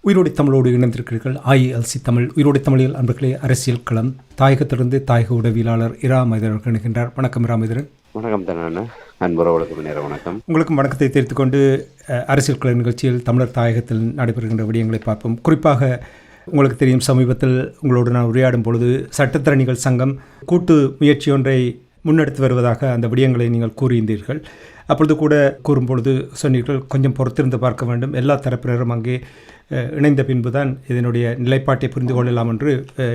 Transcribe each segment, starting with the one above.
உயிரோடை தமிழோடு இணைந்திருக்கிறீர்கள். IELC தமிழ். உயிரோடை தமிழில் அன்பர்களே, அரசியல் களம் தாயகத்திலிருந்து தாயக உடவியலாளர் இரா மைதரன் இணைகின்றார். வணக்கம் இரா மைதரன். வணக்கம் தானே அன்புறவுகளுக்கு நேர வணக்கம். உங்களுக்கும் வணக்கத்தை தெரிவித்துக் கொண்டு அரசியல் கள நிகழ்ச்சியில் தமிழர் தாயகத்தில் நடைபெறுகின்ற விடயங்களை பார்ப்போம். குறிப்பாக உங்களுக்கு தெரியும், சமீபத்தில் உங்களோடு நான் உரையாடும் பொழுது சட்டத்தரணிகள் சங்கம் கூட்டு முயற்சி ஒன்றை முன்னெடுத்து வருவதாக அந்த விடயங்களை நீங்கள் கூறியிருந்தீர்கள். அப்பொழுது கூட கூறும்பொழுது சொன்னீர்கள், கொஞ்சம் பொறுத்திருந்து பார்க்க வேண்டும், எல்லா தரப்பினரும் அங்கே இணைந்த பின்புதான் இதனுடைய நிலைப்பாட்டை புரிந்து கொள்ளலாம் என்று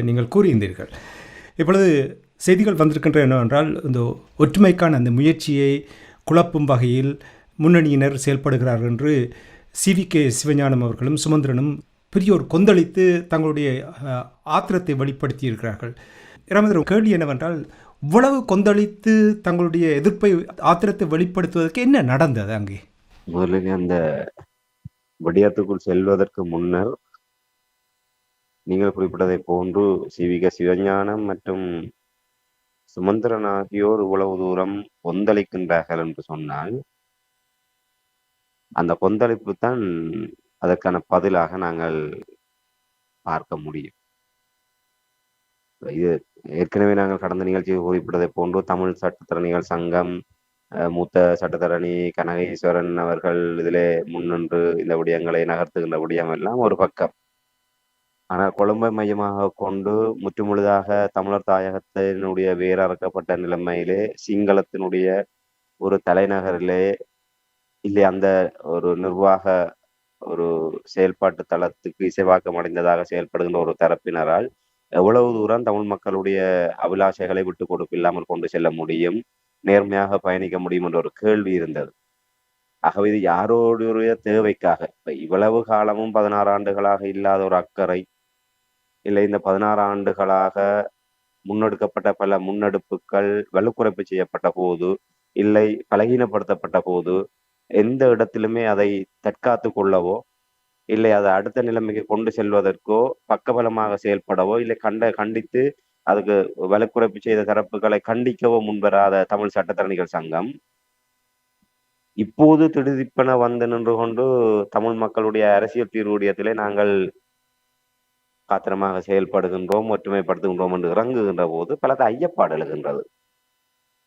நீங்கள் கூறியிருந்தீர்கள். இப்பொழுது செய்திகள் வந்திருக்கின்ற என்னவென்றால், இந்த ஒற்றுமைக்கான அந்த முயற்சியை குழப்பும் வகையில் முன்னணியினர் செயல்படுகிறார்கள் என்று CVK சிவஞானம் அவர்களும் சுமந்திரனும் பெரியோர் கொந்தளித்து தங்களுடைய ஆத்திரத்தை வெளிப்படுத்தியிருக்கிறார்கள். இரமேந்திரன், கேள்வி என்னவென்றால், இவ்வளவு கொந்தளித்து தங்களுடைய எதிர்ப்பை ஆத்திரத்தை வெளிப்படுத்துவதற்கு என்ன நடந்தது அங்கே? முதலில் அந்த விடயத்துக்குள் செல்வதற்கு முன்னர் நீங்கள் குறிப்பிட்டதை போன்று CVK சிவஞானம் மற்றும் சுமந்திரன் ஆகியோர் இவ்வளவு தூரம் கொந்தளிக்கின்றார்கள் என்று சொன்னால், அந்த கொந்தளிப்பு தான் அதற்கான பதிலாக நாங்கள் பார்க்க முடியும். இது ஏற்கனவே நாங்கள் கடந்த நிகழ்ச்சியை குறிப்பிட்டதை போன்று தமிழ் சட்டத்தரணிகள் சங்கம் மூத்த சட்டத்தரணி கனகேஸ்வரன் அவர்கள் இதிலே முன்னின்று இந்த விடயங்களை நகர்த்துகின்ற விடயம் எல்லாம் ஒரு பக்கம். ஆனால் கொழும்பை மையமாக கொண்டு முற்றுமுழுதாக தமிழர் தாயகத்தினுடைய வேறறுக்கப்பட்ட நிலைமையிலே சிங்களத்தினுடைய ஒரு தலைநகரிலே இல்லை அந்த ஒரு நிர்வாக ஒரு செயல்பாட்டு தளத்துக்கு இசைவாக்கம் அடைந்ததாக செயல்படுகின்ற ஒரு தரப்பினரால் எவ்வளவு தூரம் தமிழ் மக்களுடைய அபிலாஷைகளை விட்டு கொடுப்பு இல்லாமல் கொண்டு செல்ல முடியும், நேர்மையாக பயணிக்க முடியும் என்ற ஒரு கேள்வி இருந்தது. ஆகவே இது யாரோடைய தேவைக்காக, இப்ப இவ்வளவு காலமும் 16 ஆண்டுகளாக இல்லாத ஒரு அக்கறை, இல்லை இந்த 16 ஆண்டுகளாக முன்னெடுக்கப்பட்ட பல முன்னெடுப்புகள் வலுக்குறைப்பு செய்யப்பட்ட போது, இல்லை பலகீனப்படுத்தப்பட்ட போது, எந்த இடத்திலுமே அதை தற்காத்து கொள்ளவோ இல்லை அதை அடுத்த நிலைமைக்கு கொண்டு செல்வதற்கோ பக்கபலமாக செயல்படவோ இல்லை கண்டித்து அதுக்கு வலுக்குறைப்பு செய்த தரப்புகளை கண்டிக்கவோ முன்வராத தமிழ் சட்டத்தரணிகள் சங்கம் இப்போது திடுதிப்பென வந்து நின்று கொண்டு தமிழ் மக்களுடைய அரசியல் தீர்வு விடயத்திலே நாங்கள் காத்திரமாக செயல்படுகின்றோம், ஒற்றுமைப்படுத்துகின்றோம் என்று இறங்குகின்ற போது பலது ஐயப்பாடு எழுகின்றது.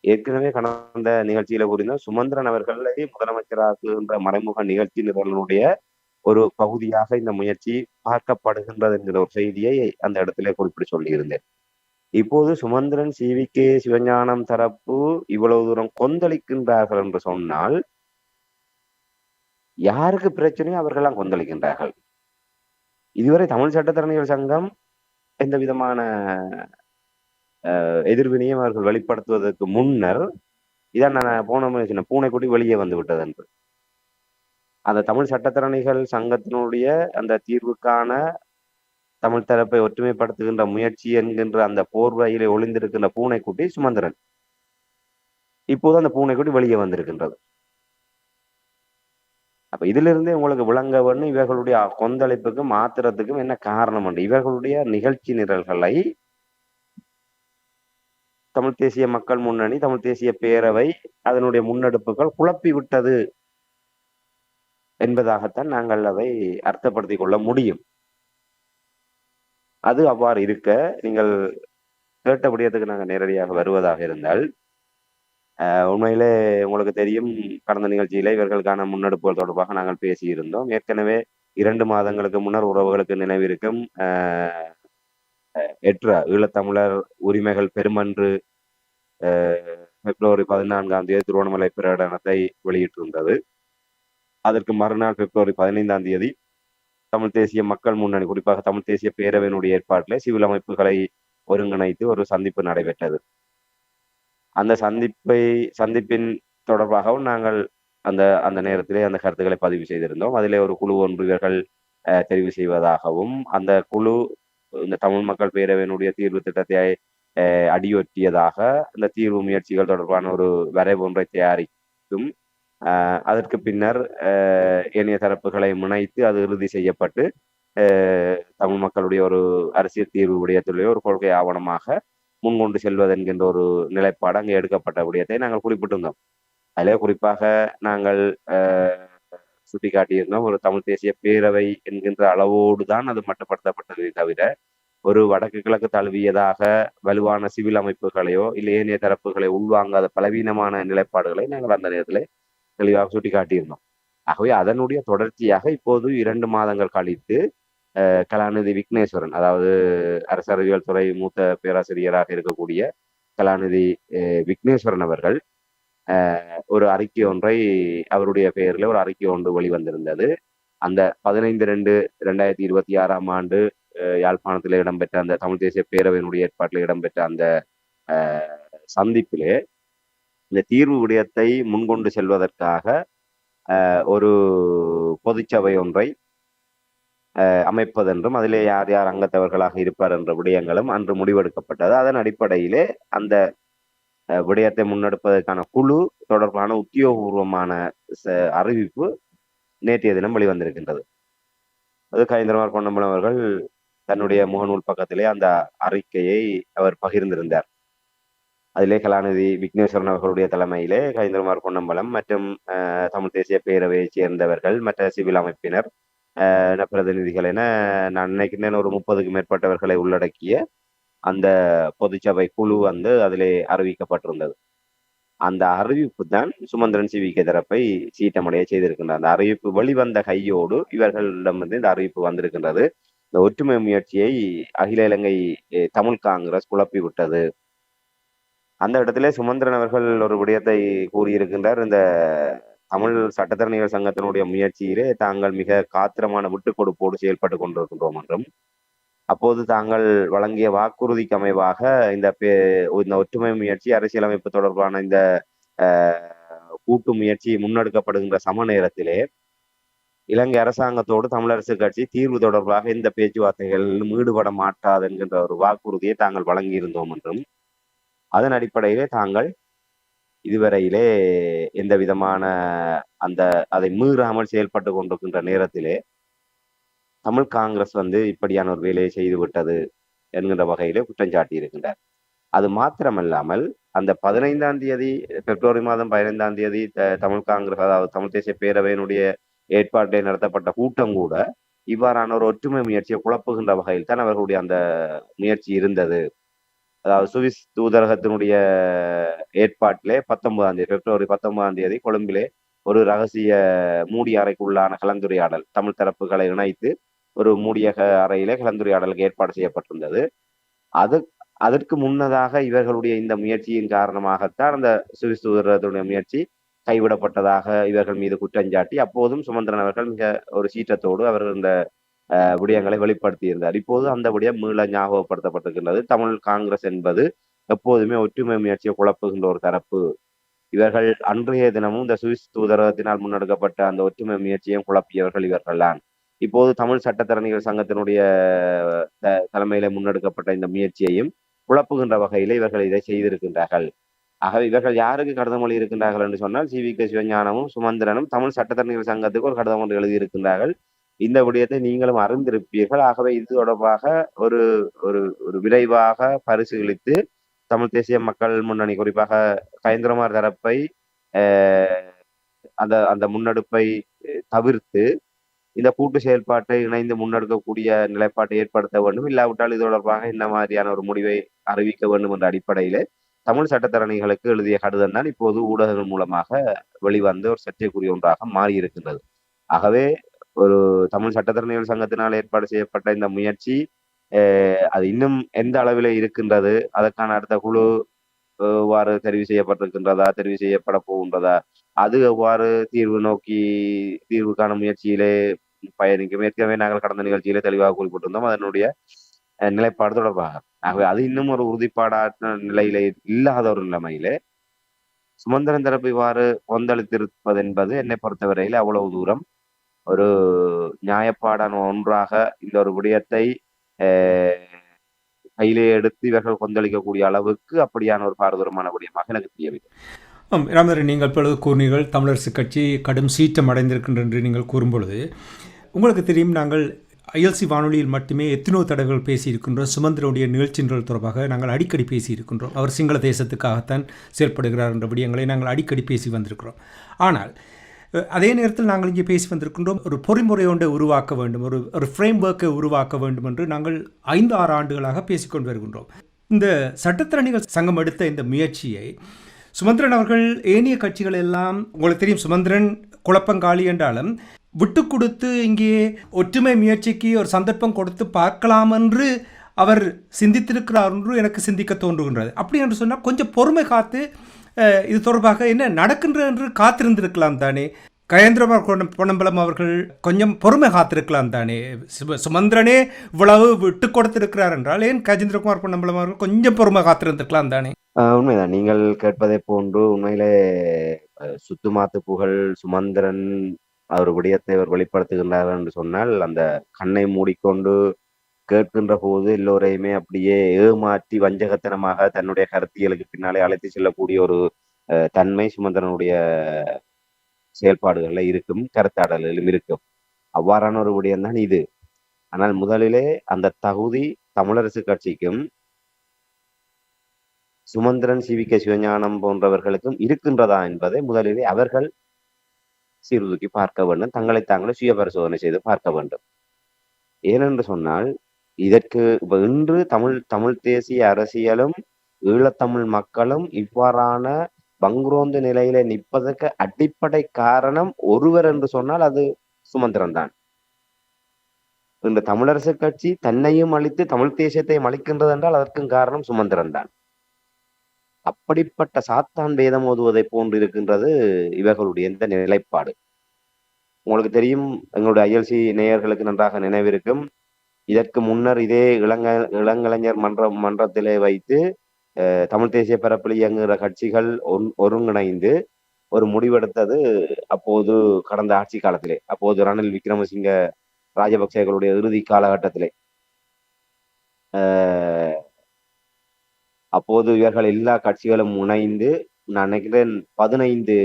ஏற்கனவே கடந்த நிகழ்ச்சியில புரிந்த சுமந்திரன் அவர்களை முதலமைச்சராக்குகின்ற மறைமுக நிகழ்ச்சி நிரலுடைய ஒரு பகுதியாக இந்த முயற்சி பார்க்கப்படுகின்றது என்கிற ஒரு செய்தியை அந்த இடத்திலே குறிப்பிட்டு சொல்லியிருந்தேன். இப்போது சுமந்திரன் CVK சிவஞானம் தரப்பு இவ்வளவு தூரம் கொந்தளிக்கின்றார்கள் என்று சொன்னால், யாருக்கு பிரச்சனையோ அவர்கள்லாம் கொந்தளிக்கின்றார்கள். இதுவரை தமிழ் சட்டத்தரணிகள் சங்கம் எந்த விதமான எதிர்வினையும் அவர்கள் வெளிப்படுத்துவதற்கு முன்னர் இதான் நான் போன பூனைக்குட்டி வெளியே வந்து விட்டது என்று அந்த தமிழ் சட்டத்தரணிகள் சங்கத்தினுடைய அந்த தீர்வுக்கான தமிழ் தரப்பை ஒற்றுமைப்படுத்துகின்ற முயற்சி என்கின்ற அந்த போர்வையிலே ஒளிந்திருக்கின்ற பூனைக்குட்டி சுமந்திரன். இப்போது அந்த பூனைக்குட்டி வெளியே வந்திருக்கின்றது. அப்ப இதிலிருந்தே உங்களுக்கு விளங்க வேண்டும் இவர்களுடைய கொந்தளிப்புக்கும் ஆத்திரத்துக்கும் என்ன காரணம் என்று. இவர்களுடைய நிகழ்ச்சி நிரல்களை தமிழ் தேசிய மக்கள் முன்னணி, தமிழ் தேசிய பேரவை அதனுடைய முன்னெடுப்புகள் குழப்பி விட்டது என்பதாகத்தான் நாங்கள் அதை அர்த்தப்படுத்திக் கொள்ள முடியும். அது அவ்வாறு இருக்க, நீங்கள் கேட்ட விடயத்துக்கு நாங்கள் நேரடியாக வருவதாக இருந்தால், உண்மையிலே உங்களுக்கு தெரியும், கடந்த நிகழ்ச்சியில இவர்களுக்கான முன்னெடுப்புகள் தொடர்பாக நாங்கள் பேசியிருந்தோம். ஏற்கனவே 2 மாதங்களுக்கு முன்னர் உறவுகளுக்கு நினைவிருக்கும் ஈழத்தமிழர் உரிமைகள் பெருமன்று பிப்ரவரி 14ஆம் தேதி திருவண்ணாமலை பிரகடனத்தை வெளியிட்டிருந்தது. அதற்கு மறுநாள் பிப்ரவரி 15ஆம் தேதி தமிழ் தேசிய மக்கள் முன்னணி, குறிப்பாக தமிழ் தேசிய பேரவையினுடைய ஏற்பாட்டிலே சிவில் அமைப்புகளை ஒருங்கிணைத்து ஒரு சந்திப்பு நடைபெற்றது. அந்த சந்திப்பின் தொடர்பாகவும் நாங்கள் அந்த நேரத்திலே அந்த கருத்துக்களை பதிவு செய்திருந்தோம். அதிலே ஒரு குழு ஒன்று இவர்கள் தெரிவு செய்வதாகவும், அந்த குழு இந்த தமிழ் மக்கள் பேரவையினுடைய தீர்வு திட்டத்தை அடியொற்றியதாக இந்த தீர்வு முயற்சிகள் தொடர்பான ஒரு வரைவு ஒன்றை தயாரிக்கும். அதற்கு பின்னர் ஏனைய தரப்புகளை முனைத்து அது இறுதி செய்யப்பட்டு தமிழ் மக்களுடைய ஒரு அரசியல் தீர்வு விடயத்திலே ஒரு கொள்கை ஆவணமாக முன்கொண்டு செல்வது என்கின்ற ஒரு நிலைப்பாடு அங்கே எடுக்கப்பட்ட விடயத்தை நாங்கள் குறிப்பிட்டிருந்தோம். அதிலே குறிப்பாக நாங்கள் சுட்டிக்காட்டியிருந்தோம். ஒரு தமிழ் தேசிய பேரவை என்கின்ற அளவோடு தான் அது மட்டுப்படுத்தப்பட்டதே தவிர, ஒரு வடக்கு கிழக்கு தழுவியதாக வலுவான சிவில் அமைப்புகளையோ, இல்லை ஏனைய தரப்புகளை உள்வாங்காத பலவீனமான நிலைப்பாடுகளை நாங்கள் அந்த நேரத்திலே தெளிவாக சுட்டிக்காட்டியிருந்தோம். ஆகவே அதனுடைய தொடர்ச்சியாக இப்போது 2 மாதங்கள் கழித்து கலாநிதி விக்னேஸ்வரன், அதாவது அரசு அறிவியல் துறை மூத்த பேராசிரியராக இருக்கக்கூடிய கலாநிதி விக்னேஸ்வரன் அவர்கள் ஒரு அறிக்கை ஒன்றை அவருடைய பெயரில் ஒரு அறிக்கை ஒன்று வெளிவந்திருந்தது. அந்த 15/2/2026 யாழ்ப்பாணத்தில் இடம்பெற்ற அந்த தமிழ் தேசிய பேரவையினுடைய ஏற்பாட்டில் இடம்பெற்ற அந்த சந்திப்பிலே இந்த தீர்வு விடயத்தை முன்கொண்டு செல்வதற்காக ஒரு பொதுச்சபை ஒன்றை அமைப்பதென்றும் அதிலே யார் யார் அங்கத்தவர்களாக இருப்பார் என்ற விடயங்களும் அன்று முடிவெடுக்கப்பட்டது. அதன் அடிப்படையிலே அந்த விடயத்தை முன்னெடுப்பதற்கான குழு தொடர்பான உத்தியோகபூர்வமான அறிவிப்பு நேற்றைய தினம் வெளிவந்திருக்கின்றது. அது கஜேந்திரகுமார் பொன்னம்பலம் அவர்கள் தன்னுடைய முகநூல் பக்கத்திலே அந்த அறிக்கையை அவர் பகிர்ந்திருந்தார். அதிலே கலாநிதி விக்னேஸ்வரன் அவர்களுடைய தலைமையிலே கஜேந்திரகுமார் பொன்னம்பலம் மற்றும் தமிழ் தேசிய பேரவையைச் சேர்ந்தவர்கள், மற்ற சிவில் அமைப்பினர், பிரதிநிதிகள் என நான் நினைக்கிறேன் ஒரு 30க்கும் மேற்பட்டவர்களை உள்ளடக்கிய அந்த பொதுச்சபை குழு அதிலே அறிவிக்கப்பட்டிருந்தது. அந்த அறிவிப்பு தான் சுமந்திரன் சிவிகே தரப்பை சீட்டமடைய செய்திருக்கின்றார். அந்த அறிவிப்பு வெளிவந்த கையோடு இவர்களிடமிருந்து இந்த அறிவிப்பு வந்திருக்கின்றது. இந்த ஒற்றுமை முயற்சியை அகில இலங்கை தமிழ் காங்கிரஸ் குழப்பி விட்டது. அந்த இடத்திலே சுமந்திரன் அவர்கள் ஒரு விடயத்தை கூறியிருக்கின்றார். இந்த தமிழ் சட்டத்தரணிகள் சங்கத்தினுடைய முயற்சியிலே தாங்கள் மிக காத்திரமான விட்டுக் கொடுப்போடு செயல்பட்டு கொண்டிருக்கின்றோம் என்றும், அப்போது தாங்கள் வழங்கிய வாக்குறுதிக்கு அமைவாக இந்த ஒற்றுமை முயற்சி, அரசியலமைப்பு தொடர்பான இந்த கூட்டு முயற்சி முன்னெடுக்கப்படுகின்ற சம நேரத்திலே இலங்கை அரசாங்கத்தோடு தமிழரசு கட்சி தீர்வு தொடர்பாக இந்த பேச்சுவார்த்தைகளிலும் ஈடுபட மாட்டாது என்கின்ற ஒரு வாக்குறுதியை தாங்கள் வழங்கியிருந்தோம் என்றும், அதன் அடிப்படையிலே தாங்கள் இதுவரையிலே எந்த விதமான அதை மீறாமல் செயல்பட்டு கொண்டிருக்கின்ற நேரத்திலே தமிழ் காங்கிரஸ் இப்படியான ஒரு வேலையை செய்துவிட்டது என்கின்ற வகையிலே குற்றம் சாட்டி இருக்கின்றார். அது மாத்திரமல்லாமல் அந்த 15ஆம் தேதி பிப்ரவரி மாதம் 15ஆம் தேதி தமிழ் காங்கிரஸ், அதாவது தமிழ் தேசிய பேரவையினுடைய ஏற்பாட்டில் நடத்தப்பட்ட கூட்டம் கூட இவ்வாறான ஒரு ஒற்றுமை முயற்சியை குழப்புகின்ற வகையில் தான் அவர்களுடைய அந்த முயற்சி இருந்தது. அதாவது சுவிஸ் தூதரகத்தினுடைய ஏற்பாட்டிலே பிப்ரவரி 19ஆம் தேதி கொழும்பிலே ஒரு ரகசிய மூடிய அறைக்குள்ளான கலந்துரையாடல், தமிழ் தரப்புகளை இணைத்து ஒரு மூடிய அறையிலே கலந்துரையாடலுக்கு ஏற்பாடு செய்யப்பட்டிருந்தது. அதற்கு முன்னதாக இவர்களுடைய இந்த முயற்சியின் காரணமாகத்தான் அந்த சுவிஸ் தூதரகத்தினுடைய முயற்சி கைவிடப்பட்டதாக இவர்கள் மீது குற்றஞ்சாட்டி அப்போதும் சுமந்திரன் அவர்கள் மிக ஒரு சீற்றத்தோடு அவர்கள் இந்த விடயங்களை வெளிப்படுத்தியிருந்தார். இப்போது அந்த விடயம் மீள ஞாபகப்படுத்தப்பட்டிருக்கின்றது. தமிழ் காங்கிரஸ் என்பது எப்போதுமே ஒற்றுமை முயற்சியை குழப்புகின்ற ஒரு தரப்பு. இவர்கள் அன்றைய தினமும் இந்த சுவிஸ் தூதரகத்தினால் முன்னெடுக்கப்பட்ட அந்த ஒற்றுமை முயற்சியையும் குழப்பியவர்கள் இவர்கள்தான். இப்போது தமிழ் சட்டத்தரணிகள் சங்கத்தினுடைய தலைமையில முன்னெடுக்கப்பட்ட இந்த முயற்சியையும் குழப்புகின்ற வகையில இவர்கள் இதை செய்திருக்கின்றார்கள். ஆகவே இவர்கள் யாருக்கு கடிதம் எழுதியிருக்கின்றார்கள் என்று சொன்னால், சிவிகே சிவஞானமும் சுமந்திரனும் தமிழ் சட்டத்தரணிகள் சங்கத்துக்கு ஒரு கடிதம் ஒன்று எழுதியிருக்கின்றார்கள். இந்த விடயத்தை நீங்களும் அறிந்திருப்பீர்கள். ஆகவே இது தொடர்பாக ஒரு ஒரு விரைவாக பரிசீலித்து தமிழ் தேசிய மக்கள் முன்னணி, குறிப்பாக கஜேந்திரகுமார் தரப்பை அந்த முன்னெடுப்பை தவிர்த்து இந்த கூட்டு செயல்பாட்டை இணைந்து முன்னெடுக்கக்கூடிய நிலைப்பாட்டை ஏற்படுத்த வேண்டும். இல்லாவிட்டால் இது தொடர்பாக இந்த மாதிரியான ஒரு முடிவை அறிவிக்க வேண்டும் என்ற அடிப்படையிலே தமிழ் சட்டத்தரணிகளுக்கு எழுதிய கடிதம் தான் இப்போது ஊடகங்கள் மூலமாக வெளிவந்து ஒரு சர்ச்சைக்குரிய ஒன்றாக மாறி இருக்கின்றது. ஆகவே ஒரு தமிழ் சட்டத்தரணிகள் சங்கத்தினால் ஏற்பாடு செய்யப்பட்ட இந்த முயற்சி அது இன்னும் எந்த அளவில் இருக்கின்றது, அதற்கான அடுத்த குழு எவ்வாறு தெரிவு செய்யப்பட்டிருக்கின்றதா, தெரிவு செய்யப்பட போகின்றதா, அது எவ்வாறு தீர்வுக்கான முயற்சியிலே பயணிக்கும். ஏற்கனவே நாங்கள் கடந்த நிகழ்ச்சியிலே தெளிவாக குறிப்பிட்டிருந்தோம் அதனுடைய நிலைப்பாடு தொடர்பாக. ஆகவே அது இன்னும் ஒரு உறுதிப்பாடான நிலையில இல்லாத ஒரு நிலைமையிலே சுமந்திரன் தரப்பு இவ்வாறு கொந்தளித்திருப்பது என்பது என்னை பொறுத்தவரையில அவ்வளவு தூரம் ஒரு நியாயப்பாடான ஒன்றாக இந்த ஒரு விடயத்தை கையிலே எடுத்து இவர்கள் கொந்தளிக்கக்கூடிய அளவுக்கு அப்படியான ஒரு பாரதூரமான விடயமாக எனக்கு தெரியவில்லை. ராமதரன், நீங்கள் இப்பொழுது கூறினீர்கள் தமிழரசு கட்சி கடும் சீற்றம் அடைந்திருக்கின்ற என்று நீங்கள் கூறும்பொழுது, உங்களுக்கு தெரியும் நாங்கள் ஐஎல்சி வானொலியில் மட்டுமே எத்தனோ தடவைகள் பேசியிருக்கின்றோம். சுமந்திரனுடைய நிகழ்ச்சிகள் தொடர்பாக நாங்கள் அடிக்கடி பேசியிருக்கின்றோம். அவர் சிங்கள தேசத்துக்காகத்தான் செயல்படுகிறார் என்ற விடயங்களை நாங்கள் அடிக்கடி பேசி வந்திருக்கிறோம். ஆனால் அதே நேரத்தில் நாங்கள் இங்கே பேசி வந்திருக்கின்றோம் ஒரு பொறிமுறை ஒன்றை உருவாக்க வேண்டும், ஒரு ஃப்ரேம் ஒர்க்கை உருவாக்க வேண்டும் என்று நாங்கள் 5-6 ஆண்டுகளாக பேசிக்கொண்டு வருகின்றோம். இந்த சட்டத்திறனிகள் சங்கம் எடுத்த இந்த முயற்சியை சுமந்திரன் அவர்கள் ஏனைய கட்சிகள் எல்லாம், உங்களுக்கு தெரியும் சுமந்திரன் குழப்பங்காலி என்றாலும் விட்டு கொடுத்து இங்கே ஒற்றுமை முயற்சிக்கு ஒரு சந்தர்ப்பம் கொடுத்து பார்க்கலாம் என்று அவர் சிந்தித்திருக்கிறார் என்று எனக்கு சிந்திக்க தோன்றுகின்றது. அப்படி என்று சொன்னால் கொஞ்சம் பொறுமை காத்து இது தொடர்பாக என்ன நடக்கின்ற என்று காத்திருந்திருக்கலாம் தானே. கயேந்திரகுமார் பொன்னம்பலம் அவர்கள் கொஞ்சம் பொறுமை காத்திருக்கலாம் தானே. சுமந்திரனே இவ்வளவு விட்டு கொடுத்திருக்கிறார் என்றால் ஏன் கஜேந்திரகுமார் பொன்னம்பலம் அவர்கள் கொஞ்சம் பொறுமை காத்திருந்திருக்கலாம் தானே. உண்மைதான் நீங்கள் கேட்பதை போன்று உண்மையிலே சுத்துமாத்து புகழ் சுமந்திரன் அவர் விடயத்தை அவர் வெளிப்படுத்துகின்றார் என்று சொன்னால் அந்த கண்ணை மூடிக்கொண்டு கேட்கின்ற போது எல்லோரையுமே அப்படியே ஏமாற்றி வஞ்சகத்தனமாக தன்னுடைய கருத்தியலுக்கு பின்னாலே அழைத்து செல்லக்கூடிய ஒரு தன்மை சுமந்திரனுடைய செயல்பாடுகள்ல இருக்கும், கருத்தாடலிலும் இருக்கும். அவ்வாறான ஒரு விடயம் தான் இது. ஆனால் முதலிலே அந்த தகுதி தமிழரசு கட்சிக்கும் சுமந்திரன் சிவிக சிவஞானம் போன்றவர்களுக்கும் இருக்கின்றதா என்பதை முதலிலே அவர்கள் சீர்தூக்கி பார்க்க வேண்டும், தங்களை தாங்களே சுய பரிசோதனை செய்து பார்க்க வேண்டும். ஏனென்று சொன்னால் இதற்கு இன்று தமிழ் தேசிய அரசியலும் ஈழத்தமிழ் மக்களும் இவ்வாறான பங்குரோந்து நிலையில நிற்பதற்கு அடிப்படை காரணம் ஒருவர் என்று சொன்னால் அது சுமந்திரன் தான். இன்று தமிழரசு கட்சி தன்னையும் அழித்து தமிழ் தேசியத்தையும் அழிக்கின்றது என்றால் அதற்கும் காரணம் சுமந்திரன் தான். அப்படிப்பட்ட சாத்தான் வேதம் ஓதுவதை போன்று இருக்கின்றது இவர்களுடைய இந்த நிலைப்பாடு. உங்களுக்கு தெரியும், எங்களுடைய ILC நேயர்களுக்கு நன்றாக நினைவிருக்கும், இதற்கு முன்னர் இதே இளங்கலைஞர் மன்றத்திலே வைத்து தமிழ் தேசிய பரப்பில் இயங்குகிற கட்சிகள் ஒருங்கிணைந்து ஒரு முடிவெடுத்தது. அப்போது கடந்த ஆட்சி காலத்திலே, அப்போது ரணில் விக்ரமசிங்க ராஜபக்சேகளுடைய இறுதி காலகட்டத்திலே அப்போது இவர்கள் எல்லா கட்சிகளும் இணைந்து, நான் நினைக்கிறேன் 15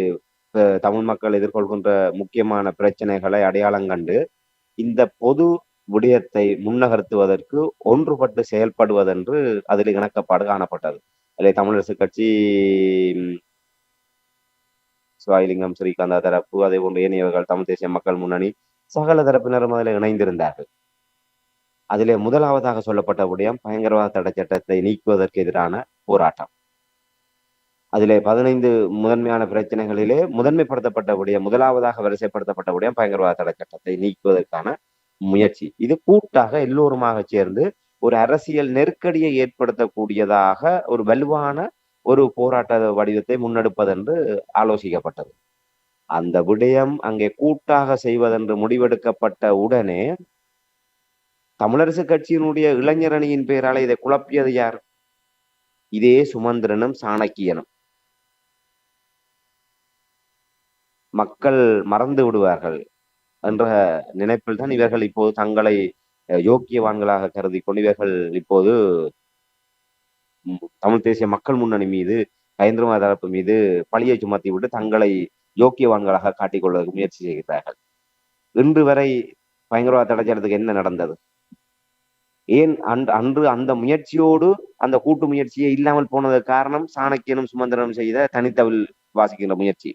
தமிழ் மக்கள் எதிர்கொள்கின்ற முக்கியமான பிரச்சனைகளை அடையாளம் கண்டு இந்த பொது விடயத்தை முன்னகர்த்துவதற்கு ஒன்றுபட்டு செயல்படுவதென்று அதில் இணக்கப்பாடு காணப்பட்டது. அதில் தமிழரசு கட்சி, சிவாயிலிங்கம் ஸ்ரீகாந்தா தரப்பு, அதே போன்று ஏனையவர்கள், தமிழ் தேசிய மக்கள் முன்னணி, சகல தரப்பினரும் அதில் இணைந்திருந்தார்கள். அதிலே முதலாவதாக சொல்லப்பட்ட விடயம் பயங்கரவாத தடை சட்டத்தை நீக்குவதற்கு எதிரான போராட்டம். அதிலே 15 முதன்மையான பிரச்சனைகளிலே முதன்மைப்படுத்தப்பட்ட விடயம், முதலாவதாக வரிசைப்படுத்தப்பட்ட விடயம் பயங்கரவாத தடை சட்டத்தை நீக்குவதற்கான முயற்சி. இது கூட்டாக எல்லோருமாக சேர்ந்து ஒரு அரசியல் நெருக்கடியை ஏற்படுத்தக்கூடியதாக ஒரு வலுவான ஒரு போராட்ட வடிவத்தை முன்னெடுப்பதென்று ஆலோசிக்கப்பட்டது. அந்த விடயம் அங்கே கூட்டாக செய்வதென்று முடிவெடுக்கப்பட்ட உடனே தமிழரசு கட்சியினுடைய இளைஞர் அணியின் பெயரால இதை குழப்பியது யார்? இதே சுமந்திரனும் சாணக்கியனும். மக்கள் மறந்து விடுவார்கள் என்ற நினைப்பில் தான் இவர்கள் இப்போது தங்களை யோக்கியவான்களாக கருதி கொண்டு இவர்கள் இப்போது தமிழ் தேசிய மக்கள் முன்னணி மீது, கயேந்திரகுமார் தரப்பு மீது பழியை சுமத்தி விட்டு தங்களை யோக்கியவான்களாக காட்டிக்கொள்வதற்கு முயற்சி செய்கிறார்கள். இன்று வரை பயங்கரவாத தடை சட்டத்துக்கு என்ன நடந்தது? ஏன் அன்று அந்த முயற்சியோடு அந்த கூட்டு முயற்சியே இல்லாமல் போனதற்கு காரணம் சாணக்கியனும் சுமந்திரனும் செய்த தனித்தவில் வாசிக்கின்ற முயற்சி.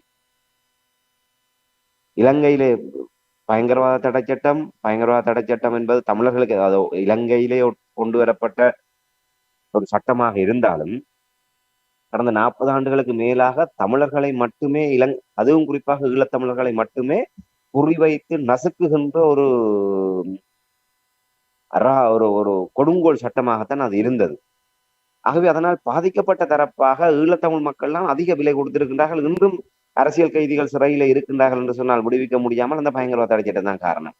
இலங்கையிலே பயங்கரவாத தடை சட்டம் என்பது தமிழர்களுக்கு, அதாவது இலங்கையிலே கொண்டு வரப்பட்ட ஒரு சட்டமாக இருந்தாலும் கடந்த 40 ஆண்டுகளுக்கு மேலாக தமிழர்களை மட்டுமே அதுவும் குறிப்பாக ஈழத்தமிழர்களை மட்டுமே குறிவைத்து நசுக்குகின்ற ஒரு ஒரு கொடுங்கோல் சட்டமாகத்தான் அது இருந்தது. ஆகவே அதனால் பாதிக்கப்பட்ட தரப்பாக ஈழத்தமிழ் மக்கள்லாம் அதிக விலை கொடுத்திருக்கின்றார்கள். இன்றும் அரசியல் கைதிகள் சிறையில இருக்கின்றார்கள் என்று சொன்னால் விடுவிக்க முடியாமல் அந்த பயங்கரவாத தடை சட்டம் தான் காரணம்.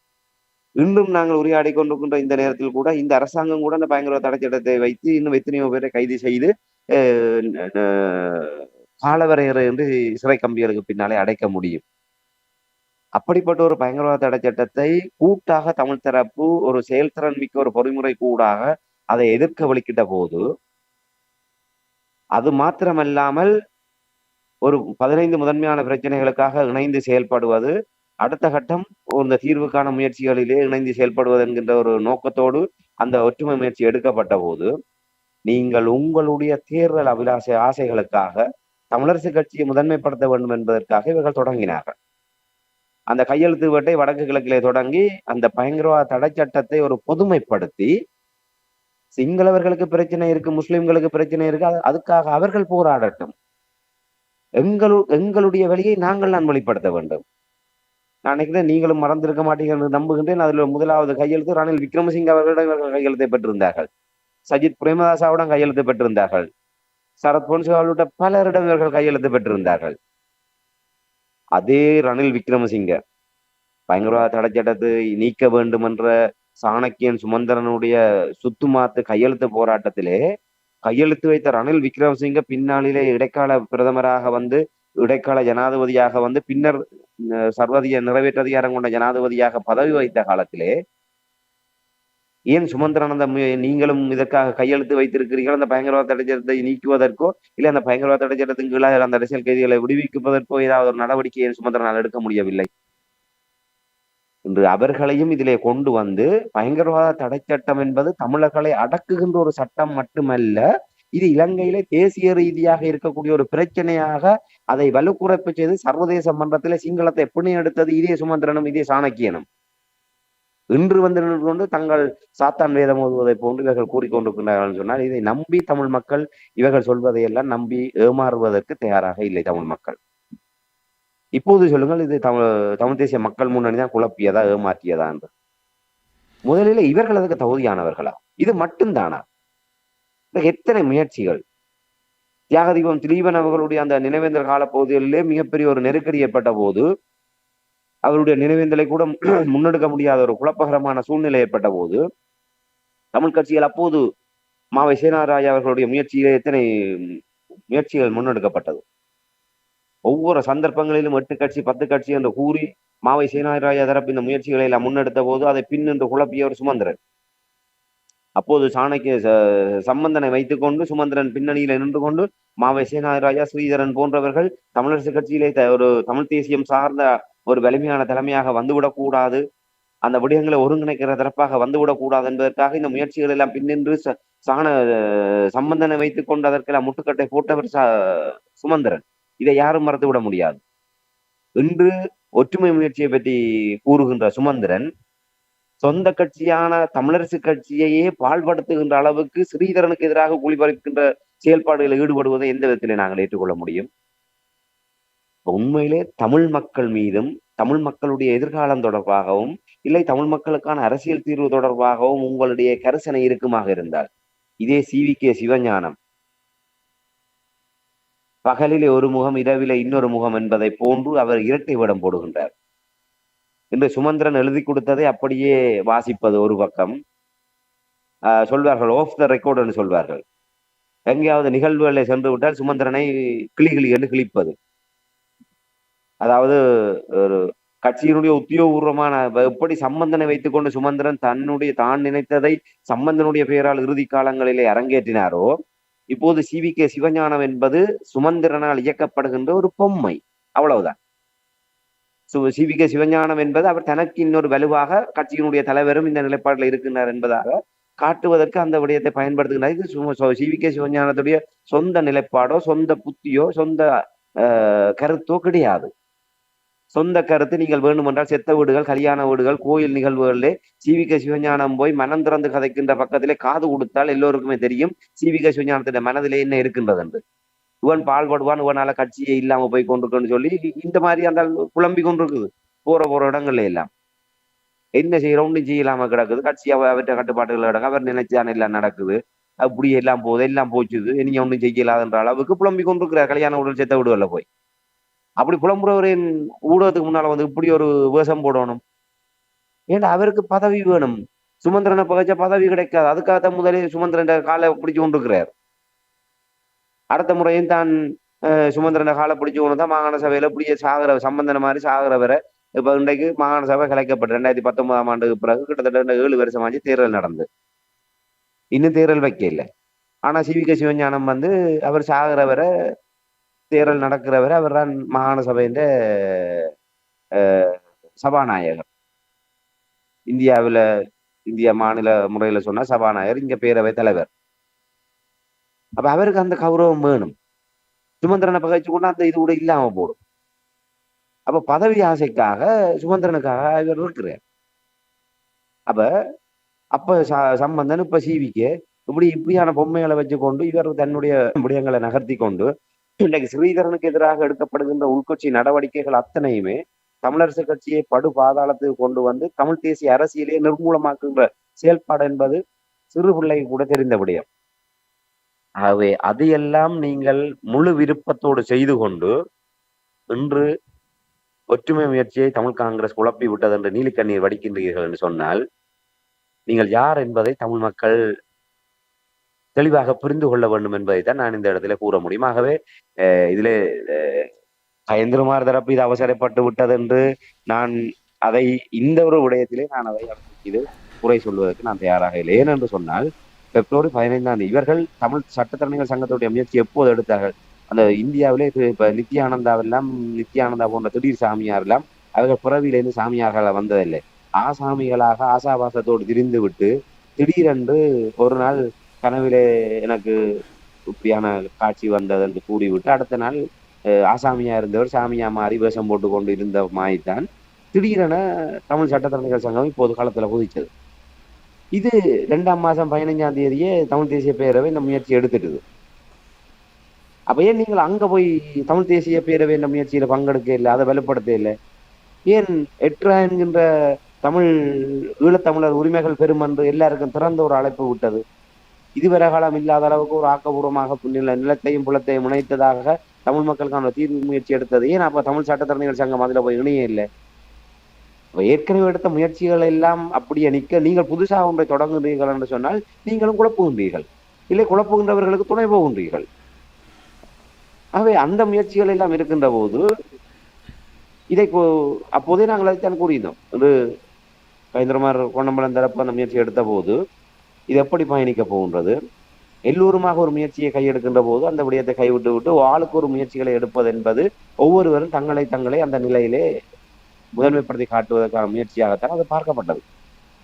இன்றும் நாங்கள் உரையாடி கொண்டிருக்கின்ற இந்த நேரத்தில் கூட இந்த அரசாங்கம் கூட அந்த பயங்கரவாத தடை சட்டத்தை வைத்து இன்னும் எத்தனையோ பேரை கைது செய்து காலவரையறை என்று சிறை கம்பிகளுக்கு பின்னாலே அடைக்க முடியும். அப்படிப்பட்ட ஒரு பயங்கரவாத தடை சட்டத்தை கூட்டாக தமிழ் தரப்பு ஒரு செயல்திறன் மிக்க ஒரு பொறிமுறை கூடாக அதை எதிர்க்க வலிக்கிட்ட போது, அது மாத்திரமல்லாமல் ஒரு 15 முதன்மையான பிரச்சனைகளுக்காக இணைந்து செயல்படுவது, அடுத்த கட்டம் இந்த தீர்வுக்கான முயற்சிகளிலே இணைந்து செயல்படுவது என்கின்ற ஒரு நோக்கத்தோடு அந்த ஒற்றுமை முயற்சி எடுக்கப்பட்ட போது, நீங்கள் உங்களுடைய தேர்தல் ஆசைகளுக்காக தமிழரசு கட்சியை முதன்மைப்படுத்த வேண்டும் என்பதற்காக இவர்கள் தொடங்கினார்கள். அந்த கையெழுத்து வேட்டை வடக்கு கிழக்கிலே தொடங்கி அந்த பயங்கரவாத தடை சட்டத்தை ஒரு பொதுமைப்படுத்தி சிங்களவர்களுக்கு பிரச்சனை இருக்கு, முஸ்லிம்களுக்கு பிரச்சனை இருக்கு, அதுக்காக அவர்கள் போராடட்டும். எங்களுடைய வழியை நாங்கள் தான் வெளிப்படுத்த வேண்டும். நான் நினைக்கிறேன் நீங்களும் மறந்திருக்க மாட்டீர்கள் என்று நம்புகின்றேன். அதில் முதலாவது கையெழுத்து ரணில் விக்ரமசிங்க அவர்களிடம் இவர்கள் கையெழுத்தை பெற்றிருந்தார்கள். சஜித் பிரேமதாசாவுடன் கையெழுத்து பெற்றிருந்தார்கள். சரத் பொன்சேகா உள்ளிட்ட பலரிடம் இவர்கள் கையெழுத்து பெற்றிருந்தார்கள். அதே ரணில் விக்ரமசிங்க பயங்கரவாத தடை சட்டத்தை நீக்க வேண்டும் என்ற சாணக்கியன் சுமந்திரனுடைய சுத்துமாத்து கையெழுத்து போராட்டத்திலே கையெழுத்து வைத்த ரணில் விக்ரமசிங்க பின்னாளிலே இடைக்கால பிரதமராக வந்து இடைக்கால ஜனாதிபதியாக வந்து பின்னர் சர்வதிக நிறைவேற்று அதிகாரம் கொண்ட ஜனாதிபதியாக பதவி வைத்த காலத்திலே ஏன் சுமந்திரன் நீங்களும் இதற்காக கையெழுத்து வைத்திருக்கிறீர்கள் அந்த பயங்கரவாத தடை சட்டத்தை நீக்குவதற்கோ இல்லை அந்த பயங்கரவாத தடை சட்டத்தின் கீழாக அந்த அரசியல் கைதிகளை விடுவிப்பதற்கோ ஏதாவது ஒரு நடவடிக்கையை சுமந்திரனால் எடுக்க முடியவில்லை என்று அவர்களையும் இதிலே கொண்டு வந்து பயங்கரவாத தடை சட்டம் என்பது தமிழர்களை அடக்குகின்ற ஒரு சட்டம் மட்டுமல்ல, இது இலங்கையிலே தேசிய ரீதியாக இருக்கக்கூடிய ஒரு பிரச்சனையாக அதை வலுக்குறைப்பு செய்து சர்வதேச மன்றத்திலே சிங்களத்தை பிணை எடுத்தது இதே சுமந்திரனும் இதே சாணக்கியனும். இன்று வந்து நின்று கொண்டு தங்கள் சாத்தான் வேதம் ஓதுவதை போன்று இவர்கள் கூறிக்கொண்டிருக்கிறார்கள் சொன்னால் இதை நம்பி தமிழ் மக்கள் இவர்கள் சொல்வதையெல்லாம் நம்பி ஏமாறுவதற்கு தயாராக இல்லை தமிழ் மக்கள். இப்போது சொல்லுங்கள், இது தமிழ் தேசிய மக்கள் முன்னணி தான் குழப்பியதா ஏமாற்றியதா என்று. முதலில் இவர்கள் அதுக்கு தகுதியானவர்களா? இது மட்டும்தானா? எத்தனை முயற்சிகள்! தியாகதீபம் திலீபன் அவர்களுடைய அந்த நினைவேந்தல் கால பகுதிகளிலே மிகப்பெரிய ஒரு நெருக்கடி ஏற்பட்ட போது அவருடைய நினைவேந்தலை கூட முன்னெடுக்க முடியாத ஒரு குழப்பகரமான சூழ்நிலை ஏற்பட்ட போது தமிழ் கட்சிகள் அப்போது மாவை சேனாராயா அவர்களுடைய முயற்சியிலே எத்தனை முயற்சிகள் முன்னெடுக்கப்பட்டது. ஒவ்வொரு சந்தர்ப்பங்களிலும் 8 கட்சி 10 கட்சி என்று கூறி மாவை சேனாராயா தரப்பு இந்த முயற்சிகளை எல்லாம் முன்னெடுத்த போது அதை பின்னின்று குழப்பியவர் சுமந்திரன். அப்போது சாணக்கிய சம்பந்தனை வைத்துக் கொண்டு சுமந்திரன் பின்னணியில நின்று கொண்டு மாவை சேனாராயா ஸ்ரீதரன் போன்றவர்கள் தமிழரசு கட்சியிலே ஒரு தமிழ் தேசியம் சார்ந்த ஒரு வலிமையான தலைமையாக வந்துவிடக்கூடாது, அந்த விடயங்களை ஒருங்கிணைக்கிற தரப்பாக வந்துவிடக்கூடாது என்பதற்காக இந்த முயற்சிகள் எல்லாம் பின்னின்று சம்பந்தனை வைத்துக் கொண்டு அதற்கெல்லாம் முட்டுக்கட்டை போட்டவர் சுமந்திரன். இதை யாரும் மறந்து விட முடியாது. இன்று ஒற்றுமை முயற்சியை பற்றி கூறுகின்ற சுமந்திரன் சொந்த கட்சியான தமிழரசு கட்சியையே பாழ்படுத்துகின்ற அளவுக்கு ஸ்ரீதரனுக்கு எதிராக குளிபறிக்கின்ற செயல்பாடுகளில் ஈடுபடுவதை எந்த விதத்திலே நாங்கள் ஏற்றுக்கொள்ள முடியும்? உண்மையிலே தமிழ் மக்கள் மீதும் தமிழ் மக்களுடைய எதிர்காலம் தொடர்பாகவும் இல்லை தமிழ் மக்களுக்கான அரசியல் தீர்வு தொடர்பாகவும் உங்களுடைய கரிசனை இருக்குமாக இருந்தால் இதே CVK சிவஞானம் பகலிலே ஒரு முகம் இரவிலே இன்னொரு முகம் என்பதை போன்று அவர் இரட்டை வேடம் போடுகின்றார். இன்று சுமந்திரன் எழுதி கொடுத்ததை அப்படியே வாசிப்பது ஒரு பக்கம், சொல்வார்கள் ஆஃப் த ரெக்கார்டு என்று சொல்வார்கள். எங்கேயாவது நிகழ்வுகளை சென்று விட்டால் சுமந்திரனை கிளி என்று கிழிப்பது. அதாவது ஒரு கட்சியினுடைய உத்தியோகபூர்வமான எப்படி சம்பந்தனை வைத்துக் கொண்டு சுமந்திரன் தான் நினைத்ததை சம்பந்தனுடைய பெயரால் இறுதி காலங்களிலே அரங்கேற்றினாரோ, இப்போது CVK சிவஞானம் என்பது சுமந்திரனால் இயக்கப்படுகின்ற ஒரு பொம்மை, அவ்வளவுதான். CVK சிவஞானம் என்பது அவர் தனக்கு இன்னொரு வலுவாக கட்சியினுடைய தலைவரும் இந்த நிலைப்பாட்டில் இருக்கின்றார் என்பதாக காட்டுவதற்கு அந்த விடயத்தை பயன்படுத்துகின்றார். இது CVK சிவஞானத்துடைய சொந்த நிலைப்பாடோ சொந்த புத்தியோ சொந்த கருத்தோ கிடையாது. சொந்த கருத்து நீங்கள் வேண்டுமென்றால் செத்த வீடுகள், கல்யாண வீடுகள், கோயில் நிகழ்வுகளிலே CVK சிவஞானம் போய் மனம் திறந்து கதைக்கின்ற பக்கத்திலே காது கொடுத்தால் எல்லோருக்குமே தெரியும் CVK சிவஞானத்தின் மனதிலே என்ன இருக்கின்றது என்று. இவன் பால்படுவான், இவனால கட்சியே இல்லாம போய் கொண்டிருக்குன்னு சொல்லி இந்த மாதிரி அந்த புலம்பி கொண்டிருக்குது போற இடங்கள்ல எல்லாம். என்ன செய்யறோம், ஒன்றும் செய்யலாம கிடக்குது, கட்சி அவற்றை கட்டுப்பாட்டுகள் கிடக்கு, அவர் நினைச்சான் எல்லாம் நடக்குது, அப்படி எல்லாம் போகுது, எல்லாம் போச்சுது, இனி ஒன்றும் செய்யலாதுன்ற அளவுக்கு புலம்பி கொண்டிருக்கிறார் கல்யாண வீடுகள் செத்த வீடுகள்ல போய். அப்படி புலம்புறவரின் ஊடகத்துக்கு முன்னால வந்து இப்படி ஒரு வேஷம் போடணும். ஏன்னா அவருக்கு பதவி வேணும். சுமந்திரனை பகைச்ச பதவி கிடைக்காது. அதுக்காகத்தான் முதலே சுமந்திரன் காலை பிடிச்சு கொண்டிருக்கிறார். அடுத்த முறையும் தான் சுமந்திரன் காலை பிடிச்சு கொண்டு தான் மாகாண சபையில இப்படியே சம்பந்தன மாதிரி சாகிறவரை இப்ப இன்றைக்கு மாகாண சபை கலைக்கப்பட்டு 2019ஆம் ஆண்டுக்கு பிறகு கிட்டத்தட்ட 7 வருஷமாச்சு தேர்தல் நடந்து இன்னும் தேர்தல் வைக்க இல்லை. ஆனா CVK சிவஞானம் வந்து அவர் சாகிறவரை தேர்தல் நடக்கிறவரை அவர் தான் மாகாண சபையின் சபாநாயகர். இந்தியா மாநில முறையில சொன்னா சபாநாயகர், இங்க பேரவை தலைவர். அப்ப அவருக்கு அந்த கௌரவம் வேணும். சுமந்திரனை பகைச்சு கொண்டு அந்த இது கூட இல்லாம போடும். அப்ப பதவி ஆசைக்காக சுமந்திரனுக்காக இவர் இருக்கிறார். அப்ப அப்ப சம்பந்தன் இப்ப சிவிக்கு இப்படியான பொம்மைகளை வச்சுக்கொண்டு இவர் தன்னுடைய விடயங்களை நகர்த்தி கொண்டு இன்றைக்கு ஸ்ரீதரனுக்கு எதிராக எடுக்கப்படுகின்ற உள்கட்சி நடவடிக்கைகள் அத்தனையுமே தமிழரசு கட்சியை படு பாதாளத்துக்கு கொண்டு வந்து தமிழ் தேசிய அரசியலையே நிர்மூலமாக்குகின்ற செயல்பாடு என்பது சிறு பிள்ளை கூட தெரிந்த விடயம். ஆகவே அதையெல்லாம் நீங்கள் முழு விருப்பத்தோடு செய்து கொண்டு இன்று ஒற்றுமை முயற்சியை தமிழ் காங்கிரஸ் குழப்பி விட்டது என்று நீலிக்கண்ணீர் வடிக்கின்றீர்கள் என்று சொன்னால் நீங்கள் யார் என்பதை தமிழ் மக்கள் தெளிவாக புரிந்து கொள்ள வேண்டும் என்பதை தான் நான் இந்த இடத்துல கூற முடியும். ஆகவே இதிலே கயந்திரமார் தரப்பு இது அவசரப்பட்டு விட்டது என்று நான் அதை இந்த ஒரு விடயத்திலே நான் அதை இது குறை சொல்வதற்கு நான் தயாராக இல்லை. ஏனென்று சொன்னால் பிப்ரவரி 15 இவர்கள் தமிழ் சட்டத்தரணிகள் சங்கத்துடைய முயற்சி எப்போது எடுத்தார்கள்? அந்த இந்தியாவிலே இப்ப நித்யானந்தா போன்ற திடீர் சாமியார் எல்லாம் அவர்கள் பிறவியிலிருந்து சாமியார்கள வந்ததில்லை. ஆசாமிகளாக ஆசாபாசத்தோடு திரிந்து விட்டு திடீரென்று ஒரு நாள் கனவிலே எனக்கு இப்படியான காட்சி வந்தது என்று கூறிவிட்டு அடுத்த நாள் ஆசாமியா இருந்தவர் சாமியா மாறி வேஷம் போட்டு கொண்டு இருந்த மாய்தான் திடீரென தமிழ் சட்டத்தரணிகள் சங்கம் இப்போது காலத்துல குதிச்சது. இது 2ஆம் மாதம் 15 தமிழ் தேசிய பேரவை இந்த முயற்சி எடுத்துட்டுது. அப்ப ஏன் நீங்கள் அங்க போய் தமிழ் தேசிய பேரவை இந்த முயற்சியில பங்கெடுக்க இல்லை, அதை வலுப்படுத்த இல்லை? ஏன் எட்ரா என்கின்ற தமிழ் ஈழத்தமிழர் உரிமைகள் பெறும் என்று எல்லாருக்கும் திறந்த ஒரு அழைப்பு விட்டது? இதுவரை காலம் இல்லாத அளவுக்கு ஒரு ஆக்கபூர்வமாக நிலத்தையும் புலத்தையும் இணைத்ததாக தமிழ் மக்களுக்கான தீர்வு முயற்சி எடுத்தது. ஏன் அப்ப தமிழ் சட்டத்தரணிகள் சங்கம் அதுல போய் இணைய இல்லை? ஏற்கனவே எடுத்த முயற்சிகள் எல்லாம் அப்படியே நிற்க நீங்கள் புதுசாக ஒன்றை தொடங்குகிறீர்கள் என்று சொன்னால் நீங்களும் குழப்புகின்றீர்கள், இல்லை குழப்புகின்றவர்களுக்கு துணை போகின்றீர்கள். ஆகவே அந்த முயற்சிகள் எல்லாம் இருக்கின்ற போது இதை அப்போதே நாங்கள் அதைத்தான் கூறியிருந்தோம். ஒரு கயந்திரமார் பொன்னம்பலம் தரப்பு அந்த முயற்சி எடுத்த போது இது எப்படி பயணிக்க போகின்றது, எல்லோருமாக ஒரு முயற்சியை கையெடுக்கின்ற போது அந்த விடயத்தை கைவிட்டு விட்டு ஆளுக்கு ஒரு முயற்சிகளை எடுப்பது என்பது ஒவ்வொருவரும் தங்களை அந்த நிலையிலே முதன்மைப்படுத்தி காட்டுவதற்கான முயற்சியாகத்தான் அது பார்க்கப்பட்டது.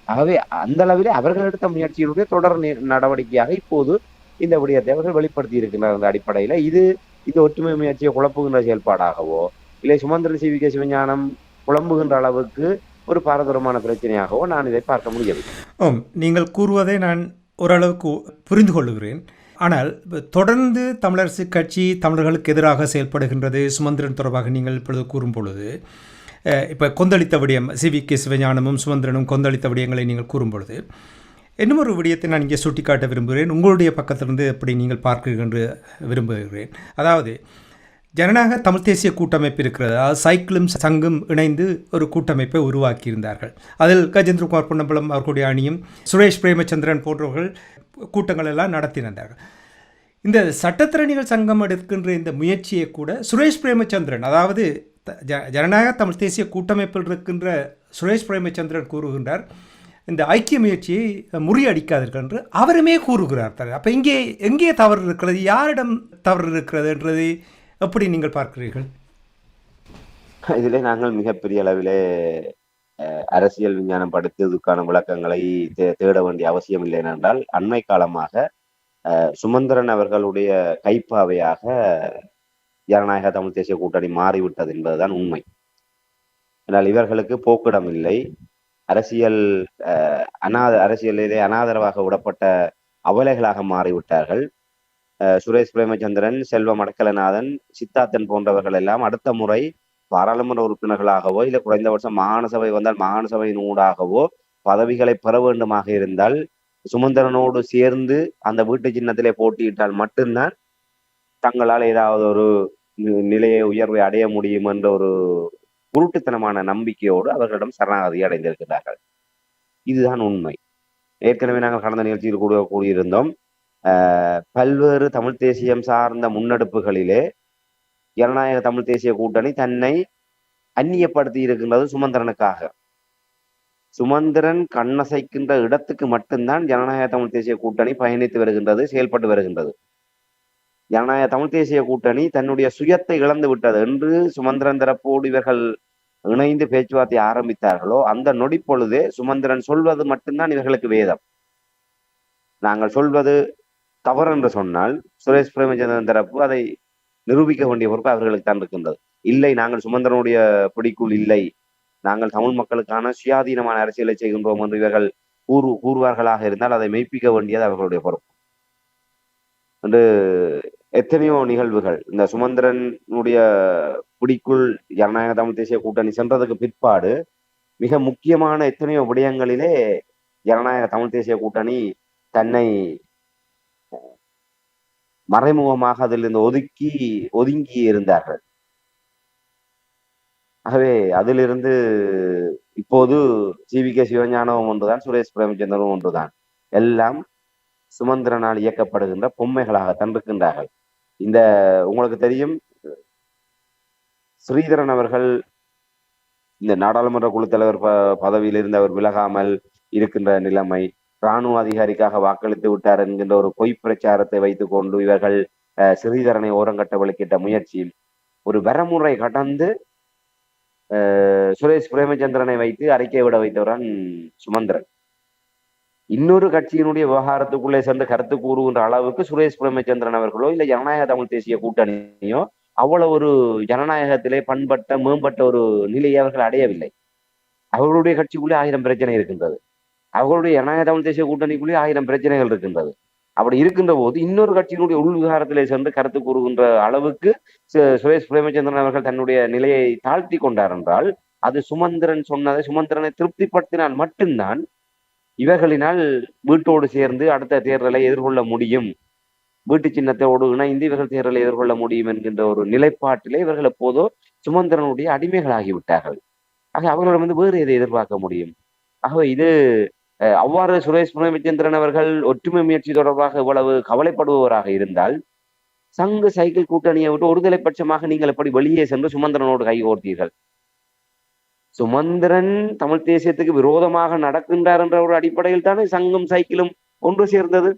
ஆகவே அந்த அளவிலே அவர்கள் எடுத்த முயற்சியினுடைய தொடர் நடவடிக்கையாக இப்போது இந்த விடயத்தை அவர்கள் வெளிப்படுத்தி இருக்கின்ற அந்த அடிப்படையில இது ஒற்றுமை முயற்சியை குழப்புகின்ற செயல்பாடாகவோ இல்லை சுமந்திரன் சிவிகே சிவஞானம் குழம்புகின்ற அளவுக்கு ஒரு பாரதூரமான பிரச்சனையாகவோ நான் இதை பார்க்க முடியவில்லை. நீங்கள் கூறுவதை நான் ஓரளவுக்கு புரிந்து கொள்ளுகிறேன். ஆனால் தொடர்ந்து தமிழரசு கட்சி தமிழர்களுக்கு எதிராக செயல்படுகின்றது சுமந்திரன் தொடர்பாக நீங்கள் இப்பொழுது கூறும் பொழுது இப்போ கொந்தளித்த விடயம் சிவிகே சிவஞானமும் சுமந்திரனும் கொந்தளித்த விடயங்களை நீங்கள் கூறும் பொழுது இன்னும் ஒரு விடயத்தை நான் இங்கே சுட்டிக்காட்ட விரும்புகிறேன். உங்களுடைய பக்கத்திலிருந்து எப்படி நீங்கள் பார்க்கிறீர்கள் என்று விரும்புகிறேன். அதாவது ஜனநாயக தமிழ் தேசிய கூட்டமைப்பு இருக்கிறது. அதாவது சைக்கிளும் சங்கும் இணைந்து ஒரு கூட்டமைப்பை உருவாக்கியிருந்தார்கள். அதில் கஜேந்திரகுமார் பொன்னம்பலம் அவர்களுடைய அணியும் சுரேஷ் பிரேமச்சந்திரன் போன்றவர்கள் கூட்டங்கள் எல்லாம் நடத்தினார்கள். இந்த சட்டத்திறனிகள் சங்கம் எடுக்கின்ற இந்த முயற்சியை கூட சுரேஷ் பிரேமச்சந்திரன், அதாவது ஜனநாயக தமிழ் தேசிய கூட்டமைப்பில் இருக்கின்ற சுரேஷ் பிரேமச்சந்திரன் கூறுகின்றார் இந்த ஐக்கிய முயற்சியை முறியடிக்காதீர்கள் என்று அவருமே கூறுகிறார். அப்போ எங்கே தவறு இருக்கிறது, யாரிடம் தவறு இருக்கிறது என்றதை எப்படி நீங்கள் பார்க்கிறீர்கள்? இதிலே நாங்கள் மிகப்பெரிய அளவிலே அரசியல் விஞ்ஞானம் படித்ததுக்கான விளக்கங்களை தேட வேண்டிய அவசியம் இல்லை. என்றால் அண்மை காலமாக சுமந்திரன் அவர்களுடைய கைப்பாவையாக ஜனநாயக தமிழ் தேசிய கூட்டணி மாறிவிட்டது என்பதுதான் உண்மை. ஆனால் இவர்களுக்கு போக்கிடம் இல்லை. அரசியலிலே அனாதரவாக விடப்பட்ட அவலைகளாக மாறிவிட்டார்கள். சுரேஷ் பிரேமச்சந்திரன், செல்வம் அடக்கலநாதன், சித்தார்த்தன் போன்றவர்கள் எல்லாம் அடுத்த முறை பாராளுமன்ற உறுப்பினர்களாகவோ இல்லை குறைந்தபட்சம் மாகாண சபை வந்தால் மாகாண சபையின் ஊடாகவோ பதவிகளை பெற வேண்டுமாக இருந்தால் சுமந்திரனோடு சேர்ந்து அந்த வீட்டு சின்னத்திலே போட்டியிட்டால் மட்டும்தான் தங்களால் ஏதாவது ஒரு நிலையை உயர்வை அடைய முடியும் என்ற ஒரு குருட்டுத்தனமான நம்பிக்கையோடு அவர்களிடம் சரணாகதி அடைந்திருக்கிறார்கள். இதுதான் உண்மை. ஏற்கனவே நாங்கள் கடந்த நிகழ்ச்சியில் கூட கூறியிருந்தோம். பல்வேறு தமிழ் தேசியம் சார்ந்த முன்னெடுப்புகளிலே ஜனநாயக தமிழ் தேசிய கூட்டணி தன்னை அந்நியப்படுத்தி இருக்கின்றது சுமந்திரனுக்காக. சுமந்திரன் கண்ணசைக்கின்ற இடத்துக்கு மட்டும்தான் ஜனநாயக தமிழ் தேசிய கூட்டணி பயணித்து வருகின்றது, செயல்பட்டு வருகின்றது. ஜனநாயக தமிழ் தேசிய கூட்டணி தன்னுடைய சுயத்தை இழந்து விட்டது என்று சுமந்திரன் தரப்போடு இவர்கள் இணைந்து பேச்சுவார்த்தை ஆரம்பித்தார்களோ அந்த நொடி பொழுதே சுமந்திரன் சொல்வது மட்டும்தான் இவர்களுக்கு வேதம். நாங்கள் சொல்வது தவறு என்று சொன்னால் சுரேஷ் பிரேமச்சந்திரன் தரப்பு அதை நிரூபிக்க வேண்டிய பொறுப்பு அவர்களுக்கு தான் இருக்கின்றது. இல்லை, நாங்கள் சுமந்திரனுடைய பிடிக்குள் இல்லை, நாங்கள் தமிழ் மக்களுக்கான சுயாதீனமான அரசியலை செய்கின்றோம் என்று இவர்கள் கூறுவார்களாக இருந்தால் அதை மெய்ப்பிக்க வேண்டியது அவர்களுடைய பொறுப்பு என்று எத்தனையோ நிகழ்வுகள் இந்த சுமந்திரனுடைய பிடிக்குள் ஜனநாயக தமிழ் தேசிய கூட்டணி சென்றதுக்கு பிற்பாடு மிக முக்கியமான எத்தனையோ விடயங்களிலே ஜனநாயக தமிழ் தேசிய கூட்டணி தன்னை மறைமுகமாக அதிலிருந்து ஒதுங்கி இருந்தார்கள். ஆகவே அதிலிருந்து இப்போது சி.வி.கே. சிவஞானமும் ஒன்றுதான், சுரேஷ் பிரேமச்சந்திரனும் ஒன்றுதான். எல்லாம் சுமந்திரனால் இயக்கப்படுகின்ற பொம்மைகளாகத்தான் இருக்கின்றார்கள். இந்த உங்களுக்கு தெரியும், ஸ்ரீதரன் அவர்கள் இந்த நாடாளுமன்ற குழு தலைவர் பதவியில் இருந்து அவர் விலகாமல் இருக்கின்ற நிலைமை, இராணுவ அதிகாரிக்காக வாக்களித்து விட்டார் என்கின்ற ஒரு பொய் பிரச்சாரத்தை வைத்துக் கொண்டு இவர்கள் ஸ்ரீதரனை ஓரங்கட்ட வலிக்கிட்ட முயற்சி, ஒரு வரமுறை கடந்து சுரேஷ் பிரேமச்சந்திரனை வைத்து அறிக்கை விட வைத்தவரான் சுமந்திரன். இன்னொரு கட்சியினுடைய விவகாரத்துக்குள்ளே சென்று கருத்து கூறுகின்ற அளவுக்கு சுரேஷ் பிரேமச்சந்திரன் அவர்களோ இல்லை ஜனநாயக தமிழ் தேசிய கூட்டணியோ அவ்வளவு ஒரு ஜனநாயகத்திலே பண்பட்ட மேம்பட்ட ஒரு நிலையை அவர்கள் அடையவில்லை. அவர்களுடைய கட்சிக்குள்ளே 1000 பிரச்சனை இருக்கின்றது, அவர்களுடைய ஜனநாயக தமிழ் தேசிய கூட்டணிக்குள்ளே 1000 பிரச்சனைகள் இருக்கின்றது. அப்படி இருக்கின்ற போது இன்னொரு கட்சியினுடைய உள் விவகாரத்திலே சென்று கருத்து கூறுகின்ற அளவுக்கு சுரேஷ் பிரேமச்சந்திரன் அவர்கள் தன்னுடைய நிலையை தாழ்த்தி கொண்டார் என்றால் அது சுமந்திரன் சொன்னதை, சுமந்திரனை திருப்திப்படுத்தினால் மட்டும்தான் இவர்களினால் வீட்டோடு சேர்ந்து அடுத்த தேர்தலை எதிர்கொள்ள முடியும், வீட்டு சின்னத்தோடு இணைந்து இவர்கள் தேர்தலை எதிர்கொள்ள முடியும் என்கின்ற ஒரு நிலைப்பாட்டிலே இவர்கள் எப்போதோ சுமந்திரனுடைய அடிமைகளாகிவிட்டார்கள். ஆக அவர்களிடம் வேறு எதை எதிர்பார்க்க முடியும்? ஆகவே இது அவ்வாறு சுரேஷ் பிரேமச்சந்திரன் அவர்கள் ஒற்றுமை முயற்சி தொடர்பாக இவ்வளவு கவலைப்படுபவராக இருந்தால் சங்கு சைக்கிள் கூட்டணியை விட்டு ஒருதலை பட்சமாக நீங்கள் எப்படி வெளியே சென்று சுமந்திரனோடு கைகோர்த்தீர்கள்? சுமந்திரன் தமிழ் தேசியத்துக்கு விரோதமாக நடக்கின்றார் என்ற ஒரு அடிப்படையில் தானே சங்கும் சைக்கிளும் ஒன்று சேர்ந்தது.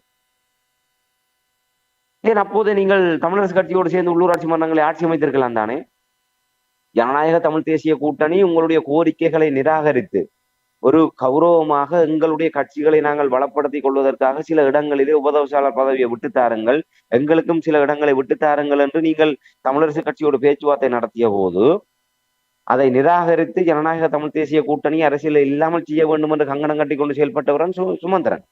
ஏன் அப்போதே நீங்கள் தமிழரசு கட்சியோடு சேர்ந்து உள்ளூராட்சி மன்றங்களை ஆட்சி அமைத்திருக்கலாம் தானே? ஜனநாயக தமிழ் தேசிய கூட்டணி உங்களுடைய கோரிக்கைகளை நிராகரித்து ஒரு கௌரவமாக எங்களுடைய கட்சிகளை நாங்கள் வளப்படுத்திக் கொள்வதற்காக சில இடங்களிலே உபதவிசாளர் பதவியை விட்டுத்தாருங்கள், எங்களுக்கும் சில இடங்களை விட்டுத்தாருங்கள் என்று நீங்கள் தமிழரசு கட்சியோடு பேச்சுவார்த்தை நடத்திய போது அதை நிராகரித்து ஜனநாயக தமிழ் தேசிய கூட்டணி அரசியல் இல்லாமல் செய்ய வேண்டும் என்று கங்கணம் கட்டி கொண்டு செயல்பட்டவரன் சுமந்திரன்.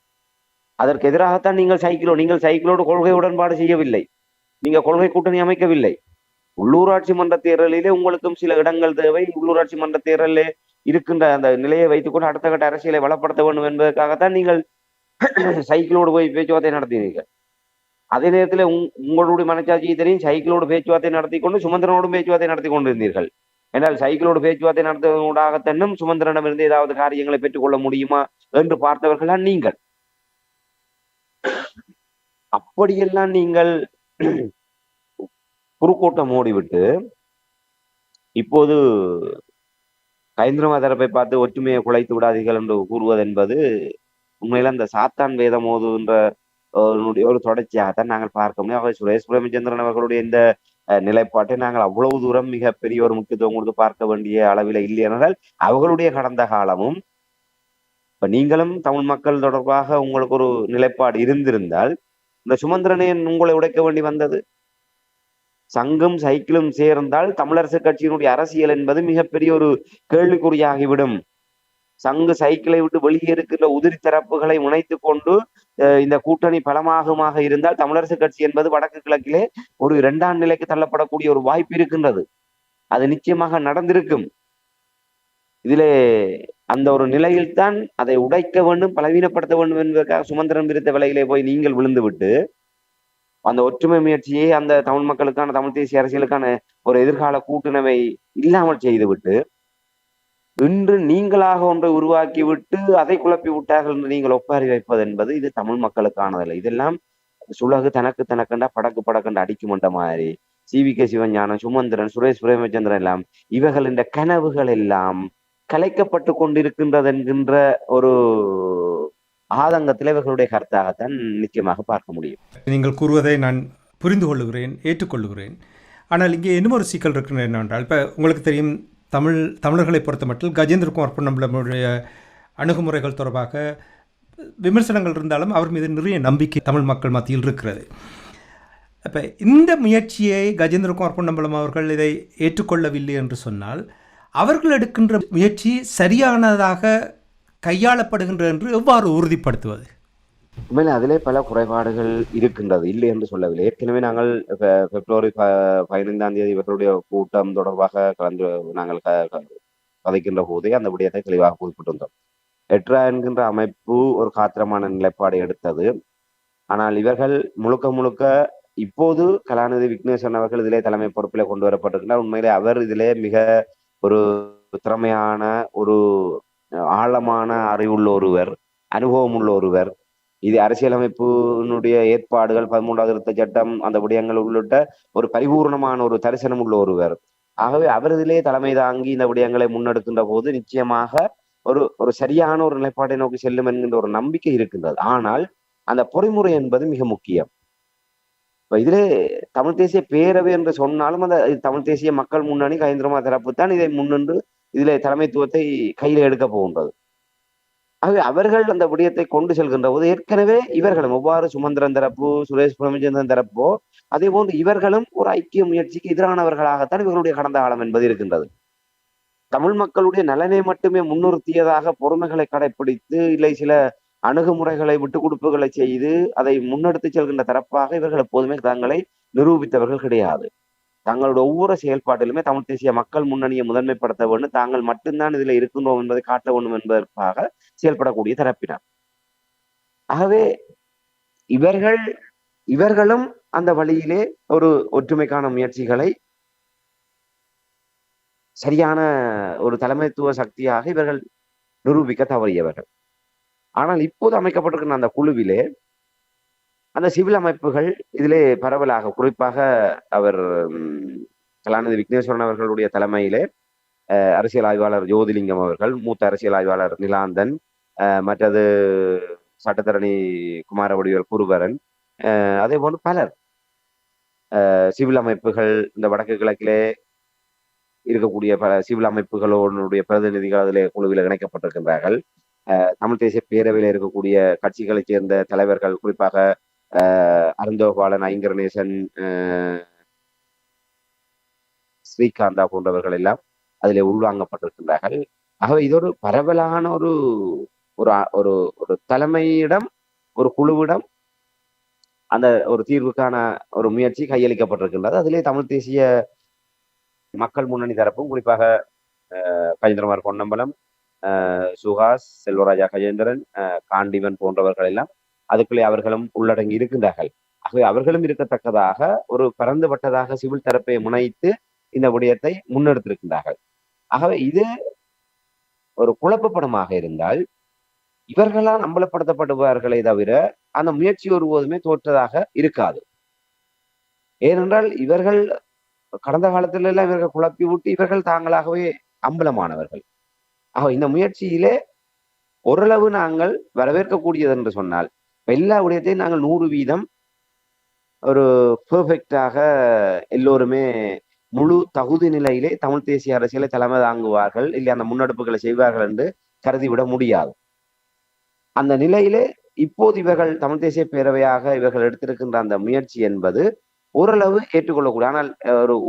அதற்கு எதிராகத்தான் நீங்கள் சைக்கிளோடு கொள்கை உடன்பாடு செய்யவில்லை, நீங்க கொள்கை கூட்டணி அமைக்கவில்லை. உள்ளூராட்சி மன்ற தேர்தலிலே உங்களுக்கும் சில இடங்கள் தேவை, உள்ளூராட்சி மன்ற தேர்தலிலே இருக்கின்ற அந்த நிலையை வைத்துக்கொண்டு அடுத்த கட்ட அரசியலை வளப்படுத்த வேண்டும் என்பதற்காகத்தான் நீங்கள் சைக்கிளோடு போய் பேச்சுவார்த்தை நடத்தினீர்கள். அதே நேரத்தில் உங்களுடைய மனச்சாட்சியை தெரியும், சைக்கிளோடு பேச்சுவார்த்தை நடத்தி கொண்டு சுமந்திரனோடும் பேச்சுவார்த்தை நடத்தி கொண்டிருந்தீர்கள். என்றால் சைக்கிளோடு பேச்சுவார்த்தை நடத்துவதாகத்தன்னும் சுமந்திரனிடமிருந்து ஏதாவது காரியங்களை பெற்றுக்கொள்ள முடியுமா என்று பார்த்தவர்களா நீங்கள். அப்படியெல்லாம் நீங்கள் குறுக்கூட்டம் ஓடிவிட்டு இப்போது கைந்திரமா தரப்பை பார்த்து ஒற்றுமையை குலைத்து விடாதீர்கள் என்று கூறுவது என்பது உண்மையில அந்த சாத்தான் வேதம் ஓதுகின்ற ஒரு தொடர்ச்சியாகத்தான் நாங்கள் பார்க்க முடியும். சுரேஷ் பிரேமச்சந்திரன் அவர்களுடைய இந்த நிலைப்பாட்டை நாங்கள் அவ்வளவு தூரம் மிக பெரிய ஒரு முக்கியத்துவம் கொடுத்து பார்க்க வேண்டிய அளவில் இல்லை என்றால் அவர்களுடைய கடந்த காலமும் இப்ப நீங்களும் தமிழ் மக்கள் தொடர்பாக உங்களுக்கு ஒரு நிலைப்பாடு இருந்திருந்தால் இந்த சுமந்திரனை உங்களை உடைக்க வேண்டி வந்தது. சங்கும் சைக்கிளும் சேர்ந்தால் தமிழரசு கட்சியினுடைய அரசியல் என்பது மிகப்பெரிய ஒரு கேள்விக்குறியாகிவிடும். சங்கு சைக்கிளை விட்டு வெளியே இருக்கின்ற உதிரி தரப்புகளை முனைத்து கொண்டு இந்த கூட்டணி பலமாக இருந்தால் தமிழரசு கட்சி என்பது வடக்கு கிழக்கிலே ஒரு 2ஆம் நிலைக்கு தள்ளப்படக்கூடிய ஒரு வாய்ப்பு இருக்கின்றது. அது நிச்சயமாக நடந்திருக்கும். இதிலே அந்த ஒரு நிலையில்தான் அதை உடைக்க வேண்டும், பலவீனப்படுத்த வேண்டும் என்பதற்காக சுமந்திரன் விருத்த விலையிலே போய் நீங்கள் விழுந்து விட்டு அந்த ஒற்றுமை முயற்சியை, அந்த தமிழ் மக்களுக்கான தமிழ் தேசிய அரசியலுக்கான ஒரு எதிர்கால கூட்டுணவை இல்லாமல் செய்துவிட்டு இன்று நீங்களாக ஒன்றை உருவாக்கி விட்டு அதை குழப்பி விட்டார்கள் என்று நீங்கள் ஒப்பாரி வைப்பது என்பது இது தமிழ் மக்களுக்கானதில்லை. இதெல்லாம் சுலகு தனக்கண்டா படக்கண்டா அடிக்குமன்ற மாதிரி சி.வி.கே. சிவஞானம், சுமந்திரன், சுரேஷ் பிரேமச்சந்திரன் எல்லாம் இவர்கள் இந்த கனவுகள் எல்லாம் கலைக்கப்பட்டு கொண்டிருக்கின்றது என்கின்ற ஒரு ஆதங்கத்தில் இவர்களுடைய கருத்தாகத்தான் நிச்சயமாக பார்க்க முடியும். நீங்கள் கூறுவதை நான் புரிந்து கொள்ளுகிறேன், ஏற்றுக்கொள்ளுகிறேன். ஆனால் இங்கே இன்னும் ஒரு சிக்கல் இருக்கிறது என்னவென்றால், இப்போ உங்களுக்கு தெரியும், தமிழர்களை பொறுத்த மட்டும் கஜேந்திரகுமார் பொன்னம்பலமுடைய அணுகுமுறைகள் தொடர்பாக விமர்சனங்கள் இருந்தாலும் அவர் மீது நிறைய நம்பிக்கை தமிழ் மக்கள் மத்தியில் இருக்கிறது. அப்போ இந்த முயற்சியை கஜேந்திரகுமார் பொன்னம்பலம் அவர்கள் இதை ஏற்றுக்கொள்ளவில்லை என்று சொன்னால் அவர்கள் எடுக்கின்ற முயற்சி சரியானதாக கையாளப்படுகின்றது என்று எவ்வாறு உறுதிப்படுத்துவது? உண்மையிலே அதிலே பல குறைபாடுகள் இருக்கின்றது, இல்லை என்று சொல்லவில்லை. ஏற்கனவே நாங்கள் பிப்ரவரி 15ஆம் தேதி இவர்களுடைய கூட்டம் தொடர்பாக நாங்கள் கதைக்கின்ற போதே அந்த விடயத்தை தெளிவாக குறிப்பிட்டிருந்தோம். எட்ரா என்கின்ற அமைப்பு ஒரு காத்திரமான நிலைப்பாடு எடுத்தது. ஆனால் இவர்கள் முழுக்க முழுக்க இப்போது கலாநிதி விக்னேஸ்வரன் அவர்கள் இதிலே தலைமை பொறுப்பிலே கொண்டு வரப்பட்டிருக்கிறார். உண்மையிலே அவர் இதிலே மிக ஒரு திறமையான, ஒரு ஆழமான அறிவுள்ள ஒருவர், அனுபவம் உள்ள ஒருவர். இது அரசியலமைப்பினுடைய ஏற்பாடுகள், 13வது திருத்த சட்டம், அந்த விடயங்கள் உள்ளிட்ட ஒரு பரிபூர்ணமான ஒரு தரிசனம் உள்ள ஒருவர். ஆகவே அவர் இதிலே தலைமை தாங்கி இந்த விடயங்களை முன்னெடுக்கின்ற போது நிச்சயமாக ஒரு ஒரு சரியான ஒரு நிலைப்பாட்டை நோக்கி செல்லும் என்கின்ற ஒரு நம்பிக்கை இருக்கின்றது. ஆனால் அந்த பொறிமுறை என்பது மிக முக்கியம். இப்ப இதிலே தமிழ் தேசிய பேரவை என்று சொன்னாலும் அந்த தமிழ் தேசிய மக்கள் முன்னணி கஜேந்திரகுமார் தரப்பு தான் இதை முன்னின்று இதிலே தலைமைத்துவத்தை கையில எடுக்க போகின்றது. ஆகவே அவர்கள் அந்த விடயத்தை கொண்டு செல்கின்ற போது ஏற்கனவே இவர்களும் எவ்வாறு சுமந்திரன் தரப்பு, சுரேஷ் பிரேமச்சந்திரன் தரப்போ அதே போன்று இவர்களும் ஒரு ஐக்கிய முயற்சிக்கு எதிரானவர்களாகத்தான் இவர்களுடைய கடந்த காலம் என்பது இருக்கின்றது. தமிழ் மக்களுடைய நலனை மட்டுமே முன்னிறுத்தியதாக பொறுமைகளை கடைப்பிடித்து, இல்லை சில அணுகுமுறைகளை விட்டுக் கொடுப்புகளை செய்து அதை முன்னெடுத்து செல்கின்ற தரப்பாக இவர்கள் எப்போதுமே தங்களை நிரூபித்தவர்கள் கிடையாது. தங்களுடைய ஒவ்வொரு செயல்பாட்டிலுமே தமிழ் தேசிய மக்கள் முன்னணியை முதன்மைப்படுத்த வேண்டும், தாங்கள் மட்டும்தான் இதுல இருக்கின்றோம் என்பதை காட்ட வேண்டும் என்பதற்காக செயல்படக்கூடிய தரப்பினர். ஆகவே இவர்களும் அந்த வழியிலே ஒரு ஒற்றுமைக்கான முயற்சிகளை சரியான ஒரு தலைமைத்துவ சக்தியாக இவர்கள் நிரூபிக்க தவறியவர்கள். ஆனால் இப்போது அமைக்கப்பட்டிருக்கிற அந்த குழுவிலே அந்த சிவில் அமைப்புகள் இதிலே பரவலாக, குறிப்பாக அவர் கலாநிதி விக்னேஸ்வரன் அவர்களுடைய தலைமையிலே அரசியல் ஆய்வாளர் ஜோதிலிங்கம் அவர்கள், மூத்த அரசியல் ஆய்வாளர் நிலாந்தன், மற்றது சட்டத்தரணி குமாரவடிவேல் குருபரன், அதே போன்று பலர் சிவில் அமைப்புகள், இந்த வடக்கு கிழக்கிலே இருக்கக்கூடிய பல சிவில் அமைப்புகளுடைய பிரதிநிதிகள் அதிலே குழுவில் இணைக்கப்பட்டிருக்கின்றார்கள். தமிழ் தேசிய பேரவையில் இருக்கக்கூடிய கட்சிகளைச் சேர்ந்த தலைவர்கள், குறிப்பாக அருந்தோபாலன், ஐங்கரநேசன், ஸ்ரீகாந்தா போன்றவர்கள் எல்லாம் அதிலே உள்வாங்கப்பட்டிருக்கின்றார்கள். ஆகவே இது ஒரு பரவலான ஒரு ஒரு ஒரு தலைமையிடம், ஒரு குழுவிடம் அந்த ஒரு தீர்வுக்கான ஒரு முயற்சி கையளிக்கப்பட்டிருக்கின்றது. அதிலே தமிழ் தேசிய மக்கள் முன்னணி தரப்பும், குறிப்பாக கஜேந்திரகுமார் பொன்னம்பலம், சுஹாஸ், செல்வராஜா கஜேந்திரன், காண்டிவன் போன்றவர்கள் எல்லாம் அதுக்குள்ளே அவர்களும் உள்ளடங்கி இருக்கின்றார்கள். ஆகவே அவர்களும் இருக்கத்தக்கதாக ஒரு பரந்துபட்டதாக சிவில் தரப்பை முனைத்து இந்த விடயத்தை முன்னெடுத்திருக்கின்றார்கள். ஆகவே இது ஒரு குழப்பப்படமாக இருந்தால் இவர்களால் அம்பலப்படுத்தப்படுவார்களே தவிர அந்த முயற்சி ஒருபோதுமே தோற்றதாக இருக்காது. ஏனென்றால் இவர்கள் கடந்த காலத்துல எல்லாம் இவர்கள் குழப்பி விட்டு இவர்கள் தாங்களாகவே அம்பலமானவர்கள். ஆக இந்த முயற்சியிலே ஓரளவு நாங்கள் வரவேற்கக்கூடியது என்று சொன்னால், எல்லா விடயத்தையும் நாங்கள் 100% ஒரு பெர்ஃபெக்டாக எல்லோருமே முழு தகுதி நிலையிலே தமிழ் தேசிய அரசியலை தலைமை தாங்குவார்கள், இல்லை அந்த முன்னெடுப்புகளை செய்வார்கள் என்று கருதிவிட முடியாது. அந்த நிலையிலே இப்போது இவர்கள் தமிழ் தேசிய பேரவையாக இவர்கள் எடுத்திருக்கின்ற அந்த முயற்சி என்பது ஓரளவு ஏற்றுக்கொள்ளக்கூடிய, ஆனால்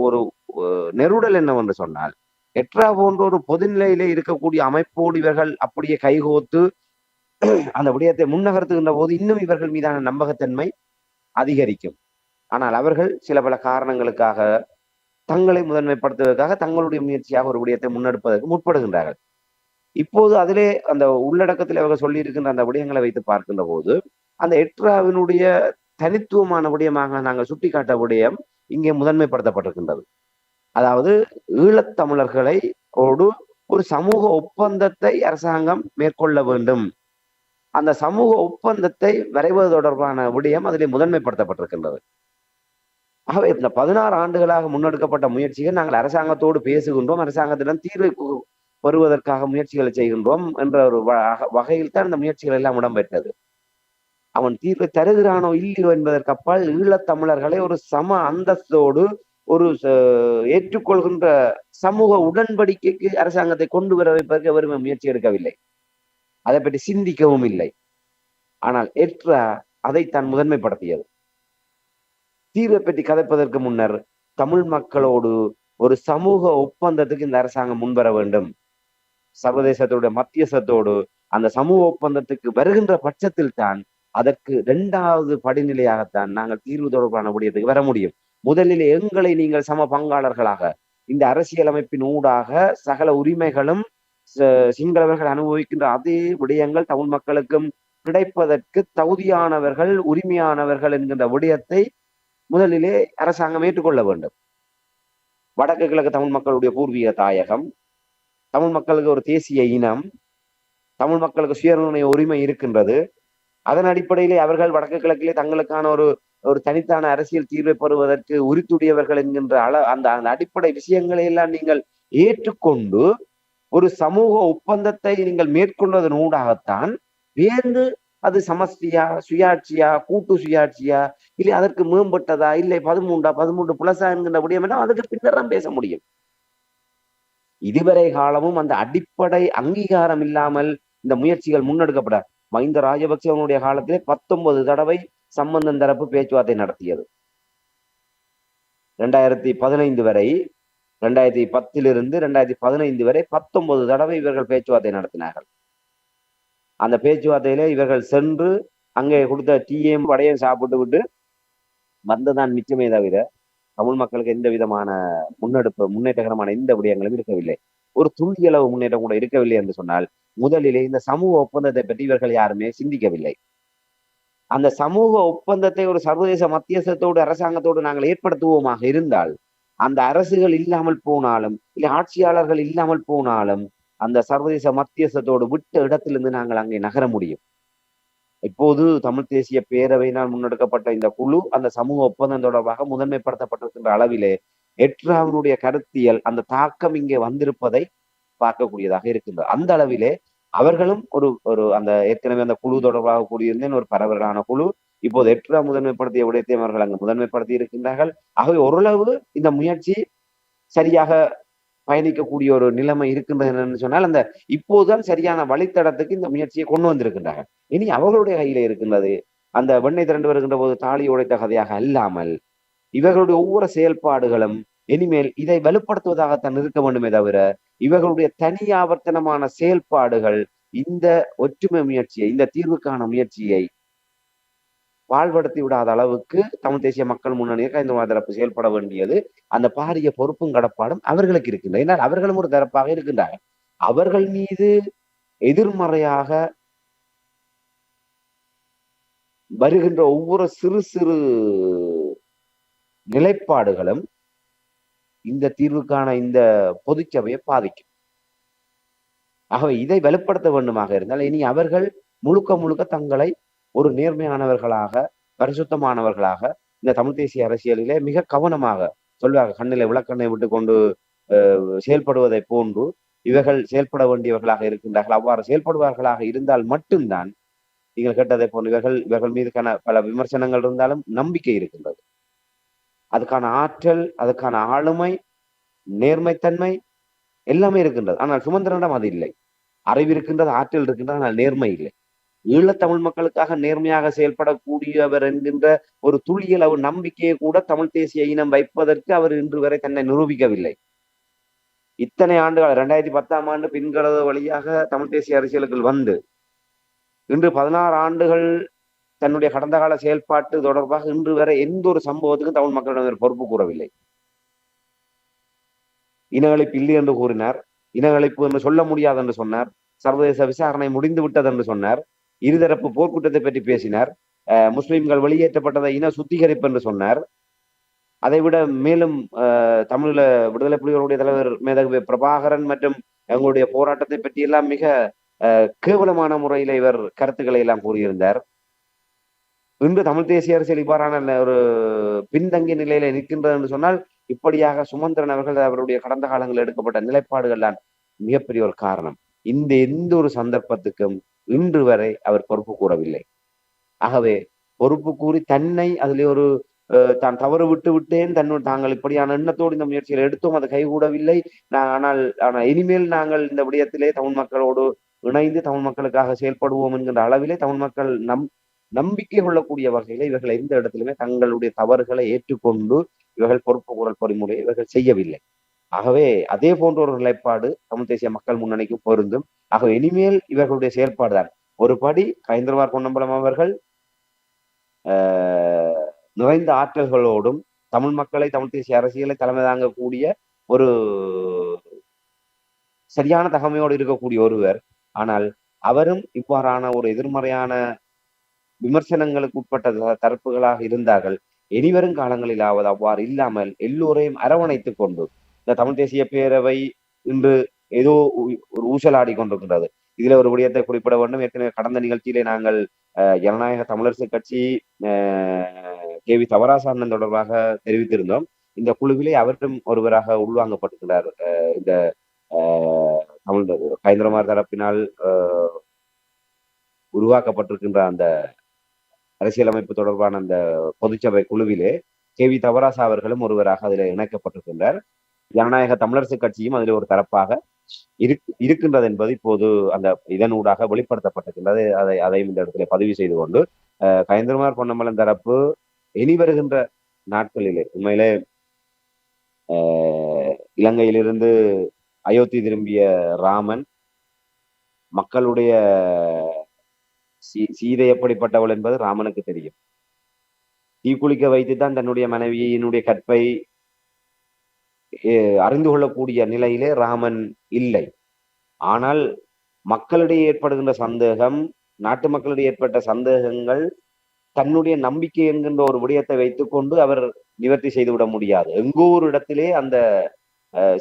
ஒரு ஒரு நெருடல் என்னவென்று சொன்னால், எட்ரா போன்ற ஒரு பொதுநிலையிலே இருக்கக்கூடிய அமைப்போடு இவர்கள் அப்படியே கைகோத்து அந்த விடயத்தை முன்னகர்த்துகின்ற போது இன்னும் இவர்கள் மீதான நம்பகத்தன்மை அதிகரிக்கும். ஆனால் அவர்கள் சில பல காரணங்களுக்காக தங்களை முதன்மைப்படுத்துவதற்காக தங்களுடைய முயற்சியாக ஒரு விடயத்தை முன்னெடுப்பதற்கு முற்படுகின்றார்கள். இப்போது அதிலே அந்த உள்ளடக்கத்தில் அவர்கள் சொல்லி இருக்கின்ற அந்த விடயங்களை வைத்து பார்க்கின்ற போது அந்த எட்ராவினுடைய தனித்துவமான விடயமாக நாங்கள் சுட்டிக்காட்ட விடயம் இங்கே முதன்மைப்படுத்தப்பட்டிருக்கின்றது. அதாவது ஈழத்தமிழர்களை ஒரு சமூக ஒப்பந்தத்தை அரசாங்கம் மேற்கொள்ள வேண்டும். அந்த சமூக ஒப்பந்தத்தை வரைவது தொடர்பான விடயம் அதிலே முதன்மைப்படுத்தப்பட்டிருக்கின்றது. ஆகவே இந்த 16 ஆண்டுகளாக முன்னெடுக்கப்பட்ட முயற்சிகள் நாங்கள் அரசாங்கத்தோடு பேசுகின்றோம், அரசாங்கத்திடம் தீர்வை வருவதற்காக முயற்சிகளை செய்கின்றோம் என்ற ஒரு வகையில் தான் இந்த முயற்சிகள் எல்லாம் இடம்பெற்றது. அவன் தீர்வை தருகிறானோ இல்லையோ என்பதற்கு அப்பால் ஈழத்தமிழர்களை ஒரு சம அந்தஸ்தோடு ஒரு ஏற்றுக்கொள்கின்ற சமூக உடன்படிக்கைக்கு அரசாங்கத்தை கொண்டு வர வைப்பதற்கு அவருமே முயற்சி எடுக்கவில்லை, அதை பற்றி சிந்திக்கவும் இல்லை. ஆனால் எட்ரா அதை தான் முதன்மைப்படுத்தியது. தீர்வை பற்றி கதைப்பதற்கு முன்னர் தமிழ் மக்களோடு ஒரு சமூக ஒப்பந்தத்துக்கு இந்த அரசாங்கம் முன்வர வேண்டும். சர்வதேசத்தோட மத்தியஸ்தத்தோடு அந்த சமூக ஒப்பந்தத்துக்கு வருகின்ற பட்சத்தில் தான் அதற்கு இரண்டாவது படிநிலையாகத்தான் நாங்கள் தீர்வு தொடர்பான விடயத்துக்கு வர முடியும். முதலில் எங்களை நீங்கள் சம பங்காளர்களாக இந்த அரசியலமைப்பின் ஊடாக சகல உரிமைகளும் சிங்களவர்கள் அனுபவிக்கின்ற அதே விடயங்கள் தமிழ் மக்களுக்கும் கிடைப்பதற்கு தகுதியானவர்கள், உரிமையானவர்கள் என்கின்ற விடயத்தை முதலிலே அரசாங்கம் ஏற்றுக்கொள்ள வேண்டும். வடக்கு கிழக்கு தமிழ் மக்களுடைய பூர்வீக தாயகம், தமிழ் மக்களுக்கு ஒரு தேசிய இனம், தமிழ் மக்களுக்கு சுயநிர்ணய உரிமை இருக்கின்றது. அதன் அடிப்படையிலே அவர்கள் வடக்கு கிழக்கிலே தங்களுக்கான ஒரு ஒரு தனித்தான அரசியல் தீர்வை பெறுவதற்கு உரித்துடையவர்கள் என்கின்ற அந்த அந்த அடிப்படை விஷயங்களை எல்லாம் நீங்கள் ஏற்றுக்கொண்டு ஒரு சமூக ஒப்பந்தத்தை நீங்கள் மேற்கொள்வதன் ஊடாகத்தான் வேறு அது சமஸ்தியா, சுயாட்சியா, கூட்டு சுயாட்சியா, இல்லை அதற்கு மேம்பட்டதா, இல்லை 13 புலசா என்கின்ற விடயம் எல்லாம் அதுக்கு பின்னரும் பேச முடியும். இதுவரை காலமும் அந்த அடிப்படை அங்கீகாரம் இல்லாமல் இந்த முயற்சிகள் முன்னெடுக்கப்பட மஹிந்த ராஜபக்சவனுடைய காலத்திலே 19 தடவை சம்பந்தன் தரப்பு பேச்சுவார்த்தை நடத்தியது. 2015 வரை, 2010 2015 வரை 19 தடவை இவர்கள் பேச்சுவார்த்தை நடத்தினார்கள். அந்த பேச்சுவார்த்தையில இவர்கள் சென்று அங்கே கொடுத்த டீயையும் வடையும் சாப்பிட்டு விட்டு வந்ததான் மிச்சமே தவிர தமிழ் மக்களுக்கு எந்த விதமான முன்னேற்றகரமான எந்த விடயங்களும் இருக்கவில்லை. ஒரு துள்ளியளவு முன்னேற்றம் கூட இருக்கவில்லை என்று சொன்னால் முதலிலே இந்த சமூக ஒப்பந்தத்தை பற்றி இவர்கள் யாருமே சிந்திக்கவில்லை. அந்த சமூக ஒப்பந்தத்தை ஒரு சர்வதேச மத்தியஸ்தத்தோடு அரசாங்கத்தோடு நாங்கள் ஏற்படுத்துவோமாக இருந்தால் அந்த அரசுகள் இல்லாமல் போனாலும் இல்லை ஆட்சியாளர்கள் இல்லாமல் போனாலும் அந்த சர்வதேச மத்தியஸ்தத்தோடு விட்ட இடத்திலிருந்து நாங்கள் அங்கே நகர முடியும். இப்போது தமிழ் தேசிய பேரவையினால் முன்னெடுக்கப்பட்ட இந்த குழு அந்த சமூக ஒப்பந்தம் தொடர்பாக முதன்மைப்படுத்தப்பட்டிருக்கின்ற அளவிலே எட்ராவினுடைய கருத்தியல் அந்த தாக்கம் இங்கே வந்திருப்பதை பார்க்கக்கூடியதாக இருக்கின்றது. அந்த அளவிலே அவர்களும் ஒரு ஒரு அந்த ஏற்கனவே அந்த குழு தொடர்பாக கூடியிருந்தேன் ஒரு பரவலான குழு இப்போது எட்ரா முதன்மைப்படுத்திய விடயத்தை அவர்கள் அங்கு முதன்மைப்படுத்தி இருக்கின்றார்கள். ஆகவே ஓரளவு இந்த முயற்சி சரியாக பயணிக்கக்கூடிய ஒரு நிலைமை இருக்கின்றது என்னன்னு சொன்னால் அந்த இப்போதுதான் சரியான வழித்தடத்துக்கு இந்த முயற்சியை கொண்டு வந்திருக்கின்றார்கள். இனி அவர்களுடைய கையில இருக்கின்றது அந்த வெண்ணெய் திரண்டு வருகின்ற போது தாலி உடைத்த கதையாக அல்லாமல் இவர்களுடைய ஒவ்வொரு செயல்பாடுகளும் இனிமேல் இதை வலுப்படுத்துவதாகத்தான் இருக்க வேண்டுமே தவிர இவர்களுடைய தனியாவர்த்தனமான செயல்பாடுகள் இந்த ஒற்றுமை முயற்சியை, இந்த தீர்வுக்கான முயற்சியை வாழ்வடுத்தி விடாத அளவுக்கு தமிழ் தேசிய மக்கள் முன்னணி கைந்த தரப்பு செயல்பட வேண்டியது அந்த பாரிய பொறுப்பும் கடப்பாடும் அவர்களுக்கு இருக்கின்றது. ஏன்னால் அவர்களும் ஒரு தரப்பாக இருக்கின்றார்கள். அவர்கள் மீது எதிர்மறையாக வருகின்ற ஒவ்வொரு சிறு சிறு நிலைப்பாடுகளும் இந்த தீர்வுக்கான இந்த பொதுச்சபையை பாதிக்கும். ஆகவே இதை வலுப்படுத்த வேண்டுமாக இருந்தால் இனி அவர்கள் முழுக்க முழுக்க தங்களை ஒரு நேர்மையானவர்களாக, பரிசுத்தமானவர்களாக இந்த தமிழ் தேசிய அரசியலிலே மிக கவனமாக சொல்வார்கள். கண்ணிலே விளக்கண்ணை விட்டு கொண்டு செயல்படுவதை போன்று இவர்கள் செயல்பட வேண்டியவர்களாக இருக்கின்றார்கள். அவ்வாறு செயல்படுவார்களாக இருந்தால் மட்டும்தான் நீங்கள் கேட்டதை போன்று இவர்கள் மீதுக்கான பல விமர்சனங்கள் இருந்தாலும் நம்பிக்கை இருக்கின்றது. அதுக்கான ஆற்றல், அதுக்கான ஆளுமை, நேர்மைத்தன்மை எல்லாமே இருக்கின்றது. ஆனால் சுமந்திரனிடம் அது இல்லை. அறிவு இருக்கின்றது, ஆற்றல் இருக்கின்றது, ஆனால் நேர்மை இல்லை. ஈழத்தமிழ் மக்களுக்காக நேர்மையாக செயல்படக்கூடியவர் என்கின்ற ஒரு துளியளவு நம்பிக்கையை கூட தமிழ் தேசிய இனம் வைப்பதற்கு அவர் இன்று வரை தன்னை நிரூபிக்கவில்லை. இத்தனை ஆண்டுகள் 2010ஆம் ஆண்டு பின்கலது வழியாக தமிழ் தேசிய அரசியலுக்குள் வந்து இன்று 16 ஆண்டுகள் தன்னுடைய கடந்த கால செயல்பாட்டு தொடர்பாக இன்று வரை எந்த ஒரு சம்பவத்துக்கும் தமிழ் மக்களிடம் பொறுப்பு கூறவில்லை. இனஅழிப்பு இல்லை என்று கூறினார். இனஅழிப்பு என்று சொல்ல முடியாது என்று சொன்னார். சர்வதேச விசாரணை முடிந்து விட்டது என்று சொன்னார். இருதரப்பு போர்க்குற்றத்தை பற்றி பேசினார். முஸ்லிம்கள் வெளியேற்றப்பட்டதை இன சுத்திகரிப்பு என்று சொன்னார். அதைவிட மேலும் தமிழீழ விடுதலை புலிகளுடைய தலைவர் மேதகு பிரபாகரன் மற்றும் எங்களுடைய போராட்டத்தை பற்றி எல்லாம் மிக கேவலமான முறையில இவர் கருத்துக்களை எல்லாம் கூறியிருந்தார். இன்று தமிழ் தேசிய அரசியல் இவ்வாறான ஒரு பின்தங்கிய நிலையில நிற்கின்றது என்று சொன்னால் இப்படியாக சுமந்திரன் அவர்கள் அவருடைய கடந்த காலங்களில் எடுக்கப்பட்ட நிலைப்பாடுகள் தான் மிகப்பெரிய ஒரு காரணம். இந்த எந்த ஒரு சந்தர்ப்பத்துக்கும் இன்று வரை அவர் பொறுப்பு கூறவில்லை. ஆகவே பொறுப்பு கூறி தன்னை அதிலே ஒரு தான் தவறு விட்டேன் தாங்கள் இப்படியான எண்ணத்தோடு இந்த முயற்சிகளை எடுத்தோம், அது கைகூடவில்லை. ஆனால் இனிமேல் நாங்கள் இந்த விடயத்திலே தமிழ் மக்களோடு இணைந்து தமிழ் மக்களுக்காக செயல்படுவோம் என்கின்ற அளவிலே தமிழ் மக்கள் நம்பிக்கை கொள்ளக்கூடிய வகையில இவர்கள் எந்த இடத்திலுமே தங்களுடைய தவறுகளை ஏற்றுக்கொண்டு இவர்கள் பொறுப்பு குரல் பொறிமுறையை இவர்கள் செய்யவில்லை. ஆகவே அதே போன்ற ஒரு நிலைப்பாடு தமிழ் தேசிய மக்கள் முன்னணிக்கு பொருந்தும். ஆகவே இனிமேல் இவர்களுடைய செயல்பாடுதான் ஒரு படி கயந்திரமார் பொன்னம்பலம் அவர்கள் நிறைந்த ஆற்றல்களோடும் தமிழ் மக்களை தமிழ் தேசிய அரசியலை தலைமை தாங்கக்கூடிய ஒரு சரியான தகமையோடு இருக்கக்கூடிய ஒருவர். ஆனால் அவரும் இவ்வாறான ஒரு எதிர்மறையான விமர்சனங்களுக்கு உட்பட்ட தரப்புகளாக இருந்தார்கள். இனிவரும் காலங்களிலாவது அவ்வாறு இல்லாமல் எல்லோரையும் அரவணைத்துக் கொண்டு இந்த தமிழ் தேசிய பேரவை இன்று ஏதோ ஒரு ஊசலாடி கொண்டிருக்கின்றது. இதுல ஒரு விடயத்தை குறிப்பிட வேண்டும். ஏற்கனவே கடந்த நிகழ்ச்சியிலே நாங்கள் ஜனநாயக தமிழரசு கட்சி KV தவராசா அண்ணன் தொடர்பாக தெரிவித்திருந்தோம். இந்த குழுவிலே அவரும் ஒருவராக உள்வாங்கப்பட்டிருக்கிறார். இந்த தமிழ் கயந்திரமார் தரப்பினால் உருவாக்கப்பட்டிருக்கின்ற அந்த அரசியலமைப்பு தொடர்பான அந்த பொதுச்சபை குழுவிலே KV தவராசா அவர்களும் ஒருவராக அதில் இணைக்கப்பட்டிருக்கின்றார். ஜனநாயக தமிழரசு கட்சியும் அதில் ஒரு தரப்பாக இருக்கின்றது என்பது இப்போது அந்த இதனூடாக வெளிப்படுத்தப்பட்டிருக்கின்றது. அதையும் இந்த இடத்துல பதிவு செய்து கொண்டு கயந்திரமார் பொன்னம்பலம் தரப்பு இனி வருகின்ற நாட்களிலே உண்மையிலே இலங்கையிலிருந்து அயோத்தி திரும்பிய ராமன் மக்களுடைய சீதை எப்படிப்பட்டவள் என்பது ராமனுக்கு தெரியும். தீக்குளிக்க வைத்துத்தான் தன்னுடைய மனைவியினுடைய கற்பை அறிந்து கொள்ளக்கூடிய நிலையிலே ராமன் இல்லை. ஆனால் மக்களிடையே ஏற்படுகின்ற சந்தேகம், நாட்டு மக்களிடையே ஏற்பட்ட சந்தேகங்கள் தன்னுடைய நம்பிக்கை என்கின்ற ஒரு விடயத்தை வைத்துக்கொண்டு அவர் நிவர்த்தி செய்துவிட முடியாது. எங்கோ ஒரு இடத்திலே அந்த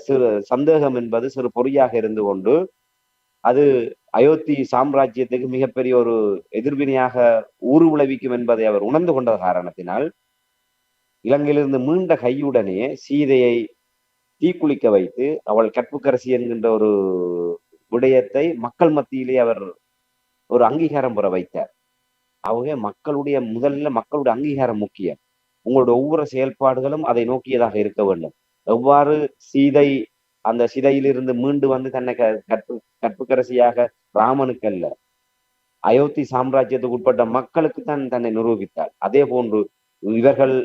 சிறு சந்தேகம் என்பது சிறு பொறியாக இருந்து கொண்டு அது அயோத்தி சாம்ராஜ்யத்துக்கு மிகப்பெரிய ஒரு எதிர்வினையாக ஊறு விளைவிக்கும் என்பதை அவர் உணர்ந்து கொண்ட காரணத்தினால் இலங்கையிலிருந்து மீண்ட கையுடனே சீதையை தீக்குளிக்க வைத்து அவள் கற்புக்கரசி என்கின்ற ஒரு விடயத்தை மக்கள் மத்தியிலே அவர் ஒரு அங்கீகாரம் பெற வைத்தார். ஆகவே முதல்ல மக்களுடைய அங்கீகாரம் முக்கியம். உங்களுடைய ஒவ்வொரு செயல்பாடுகளும் அதை நோக்கியதாக இருக்க வேண்டும். எவ்வாறு சீதை அந்த சிதையிலிருந்து மீண்டு வந்து தன்னை கற்புக்கரசியாக ராமனுக்கு அல்ல அயோத்தி சாம்ராஜ்யத்துக்கு உட்பட்ட மக்களுக்கு தன்னை நிரூபித்தார். அதே போன்று இவர்கள்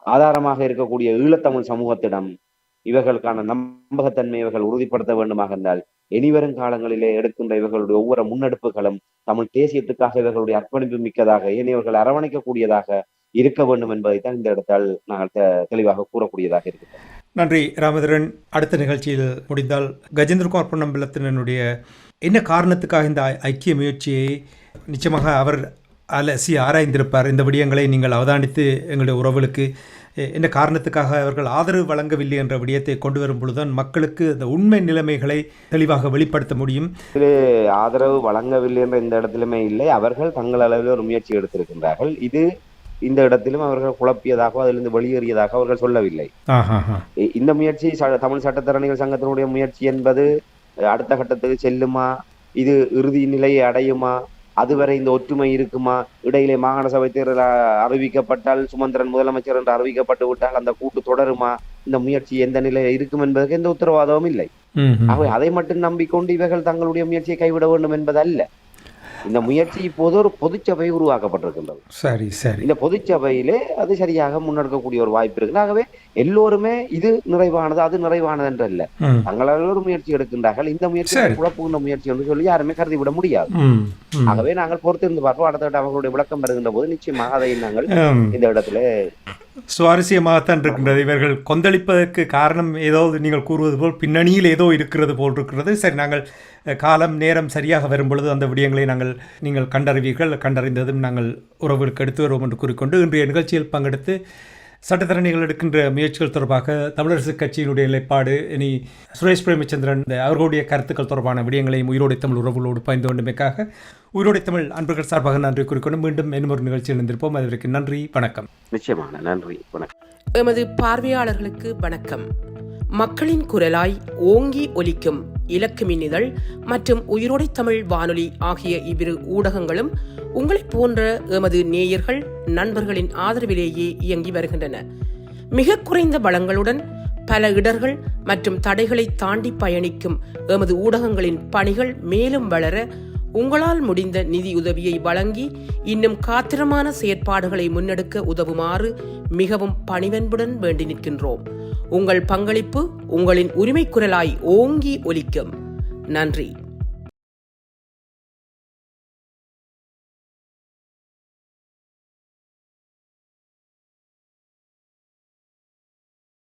ஆதாரமாக இருக்கக்கூடிய ஈழத்தமிழ் சமூகத்திடம் இவர்களுக்கான நம்பகத்தன்மை இவர்கள் உறுதிப்படுத்த வேண்டுமாக இருந்தால் இனிவரும் காலங்களிலே எடுக்கின்ற இவர்களுடைய ஒவ்வொரு முன்னெடுப்புகளும் தமிழ் தேசியத்துக்காக இவர்களுடைய அர்ப்பணிப்பு மிக்கதாக இவர்கள் அரவணைக்கக்கூடியதாக இருக்க வேண்டும் என்பதைத்தான் இந்த இடத்தால் நாங்கள் தெளிவாக கூறக்கூடியதாக இருக்கிறோம். நன்றி ராமதரன். அடுத்த நிகழ்ச்சியில் முடிந்தால் கஜேந்திரகுமார் பொன்னம்பலத்தினுடைய என்ன காரணத்துக்காக இந்த ஐக்கிய முயற்சியை நிச்சயமாக அவர் அலசி ஆராய்ந்திருப்பார். இந்த விடயங்களை நீங்கள் அவதானித்து எங்களுடைய உறவுகளுக்கு என்ன காரணத்துக்காக அவர்கள் ஆதரவு வழங்கவில்லை என்ற விடயத்தை கொண்டு வரும் பொழுதுதான் மக்களுக்கு அந்த உண்மை நிலைமைகளை தெளிவாக வெளிப்படுத்த முடியும். ஆதரவு வழங்கவில்லை என்ற இந்த இடத்திலுமே இல்லை, அவர்கள் தங்கள் அளவில் ஒரு முயற்சி எடுத்திருக்கின்றார்கள். இது இந்த இடத்திலும் அவர்கள் குழப்பியதாக அதிலிருந்து வெளியேறியதாக அவர்கள் சொல்லவில்லை. இந்த முயற்சி தமிழ் சட்டத்தரணிகள் சங்கத்தினுடைய முயற்சி என்பது அடுத்த கட்டத்துக்கு செல்லுமா, இது இறுதி நிலையை அடையுமா, அதுவரை இந்த ஒற்றுமை இருக்குமா, இடையிலே மாகாண சபை தேர்தல் அறிவிக்கப்பட்டால் சுமந்திரன் முதலமைச்சர் என்று அறிவிக்கப்பட்டு விட்டால் அந்த கூட்டு தொடருமா, இந்த முயற்சி எந்த நிலையில் இருக்கும் என்பதற்கு எந்த உத்தரவாதமும் இல்லை. ஆகவே அதை மட்டும் நம்பிக்கொண்டு இவர்கள் தங்களுடைய முயற்சியை கைவிட வேண்டும் என்பதல்ல. இந்த முயற்சி இப்போது ஒரு பொதுச்சபை உருவாக்கப்பட்டிருக்கின்றது. சரி சரி, இந்த பொதுச்சபையிலே அது சரியாக முன்னெடுக்கக்கூடிய ஒரு வாய்ப்பு இருக்கு. ஆகவே எல்லோருமே இது நிறைவானது அது நிறைவானது என்று அல்ல, தங்களால் ஒரு முயற்சி எடுக்கின்றார்கள். இந்த முயற்சி குழப்புகின்ற முயற்சி என்று சொல்லி யாருமே கருதி விட முடியாது. ஆகவே நாங்கள் பொறுத்திருந்து பார்ப்போம். அடுத்த அவர்களுடைய விளக்கம் வருகின்ற போது நிச்சயமாக அதை நாங்கள் இந்த இடத்துல சுவாரஸ்யமாகத்தான் இருக்கின்றது. இவர்கள் கொந்தளிப்பதற்கு காரணம் ஏதோ நீங்கள் கூறுவது போல் பின்னணியில் ஏதோ இருக்கிறது போல் இருக்கிறது. சரி, நாங்கள் காலம் நேரம் சரியாக வரும் பொழுது அந்த விடயங்களை நீங்கள் கண்டறிவீர்கள். கண்டறிந்ததும் நாங்கள் உறவுகளுக்கு எடுத்து வருவோம் என்று கூறிக்கொண்டு இன்றைய நிகழ்ச்சியில் பங்கெடுத்து சட்டத்தரணிகள் எடுக்கின்ற முயற்சிகள் தொடர்பாக தமிழரசு கட்சியினுடைய நிலைப்பாடு, இனி சுரேஷ் பிரேமச்சந்திரன் அவர்களுடைய கருத்துக்கள் தொடர்பான விடயங்களையும் உயிரோடை தமிழ் உறவுகளோடு பயந்து கொண்டுமைக்காக உயிரோடை தமிழ் அன்பர்கள் சார்பாக நன்றி கூறிக்கொண்டு மீண்டும் இன்னும் ஒரு நிகழ்ச்சியில் இருந்திருப்போம். அதற்கு நன்றி, வணக்கம். நிச்சயமான நன்றி, வணக்கம். எமது பார்வையாளர்களுக்கு வணக்கம். மக்களின் குரலாய் ஓங்கி ஒலிக்கும் இலக்கு மின்னிதழ் மற்றும் உயிரோடை தமிழ் வானொலி ஆகிய இவ்விரு ஊடகங்களும் உங்களைப் போன்ற எமது நேயர்கள் நண்பர்களின் ஆதரவிலேயே இயங்கி வருகின்றன. மிக குறைந்த வளங்களுடன் பல இடர்கள் மற்றும் தடைகளை தாண்டி பயணிக்கும் எமது ஊடகங்களின் பணிகள் மேலும் வளர உங்களால் முடிந்த நிதியுதவியை வழங்கி இன்னும் காத்திரமான செயற்பாடுகளை முன்னெடுக்க உதவுமாறு மிகவும் பணிவன்புடன் வேண்டி நிற்கின்றோம். உங்கள் பங்களிப்பு உங்களின் உரிமை குரலாய் ஓங்கி ஒலிக்கும். நன்றி.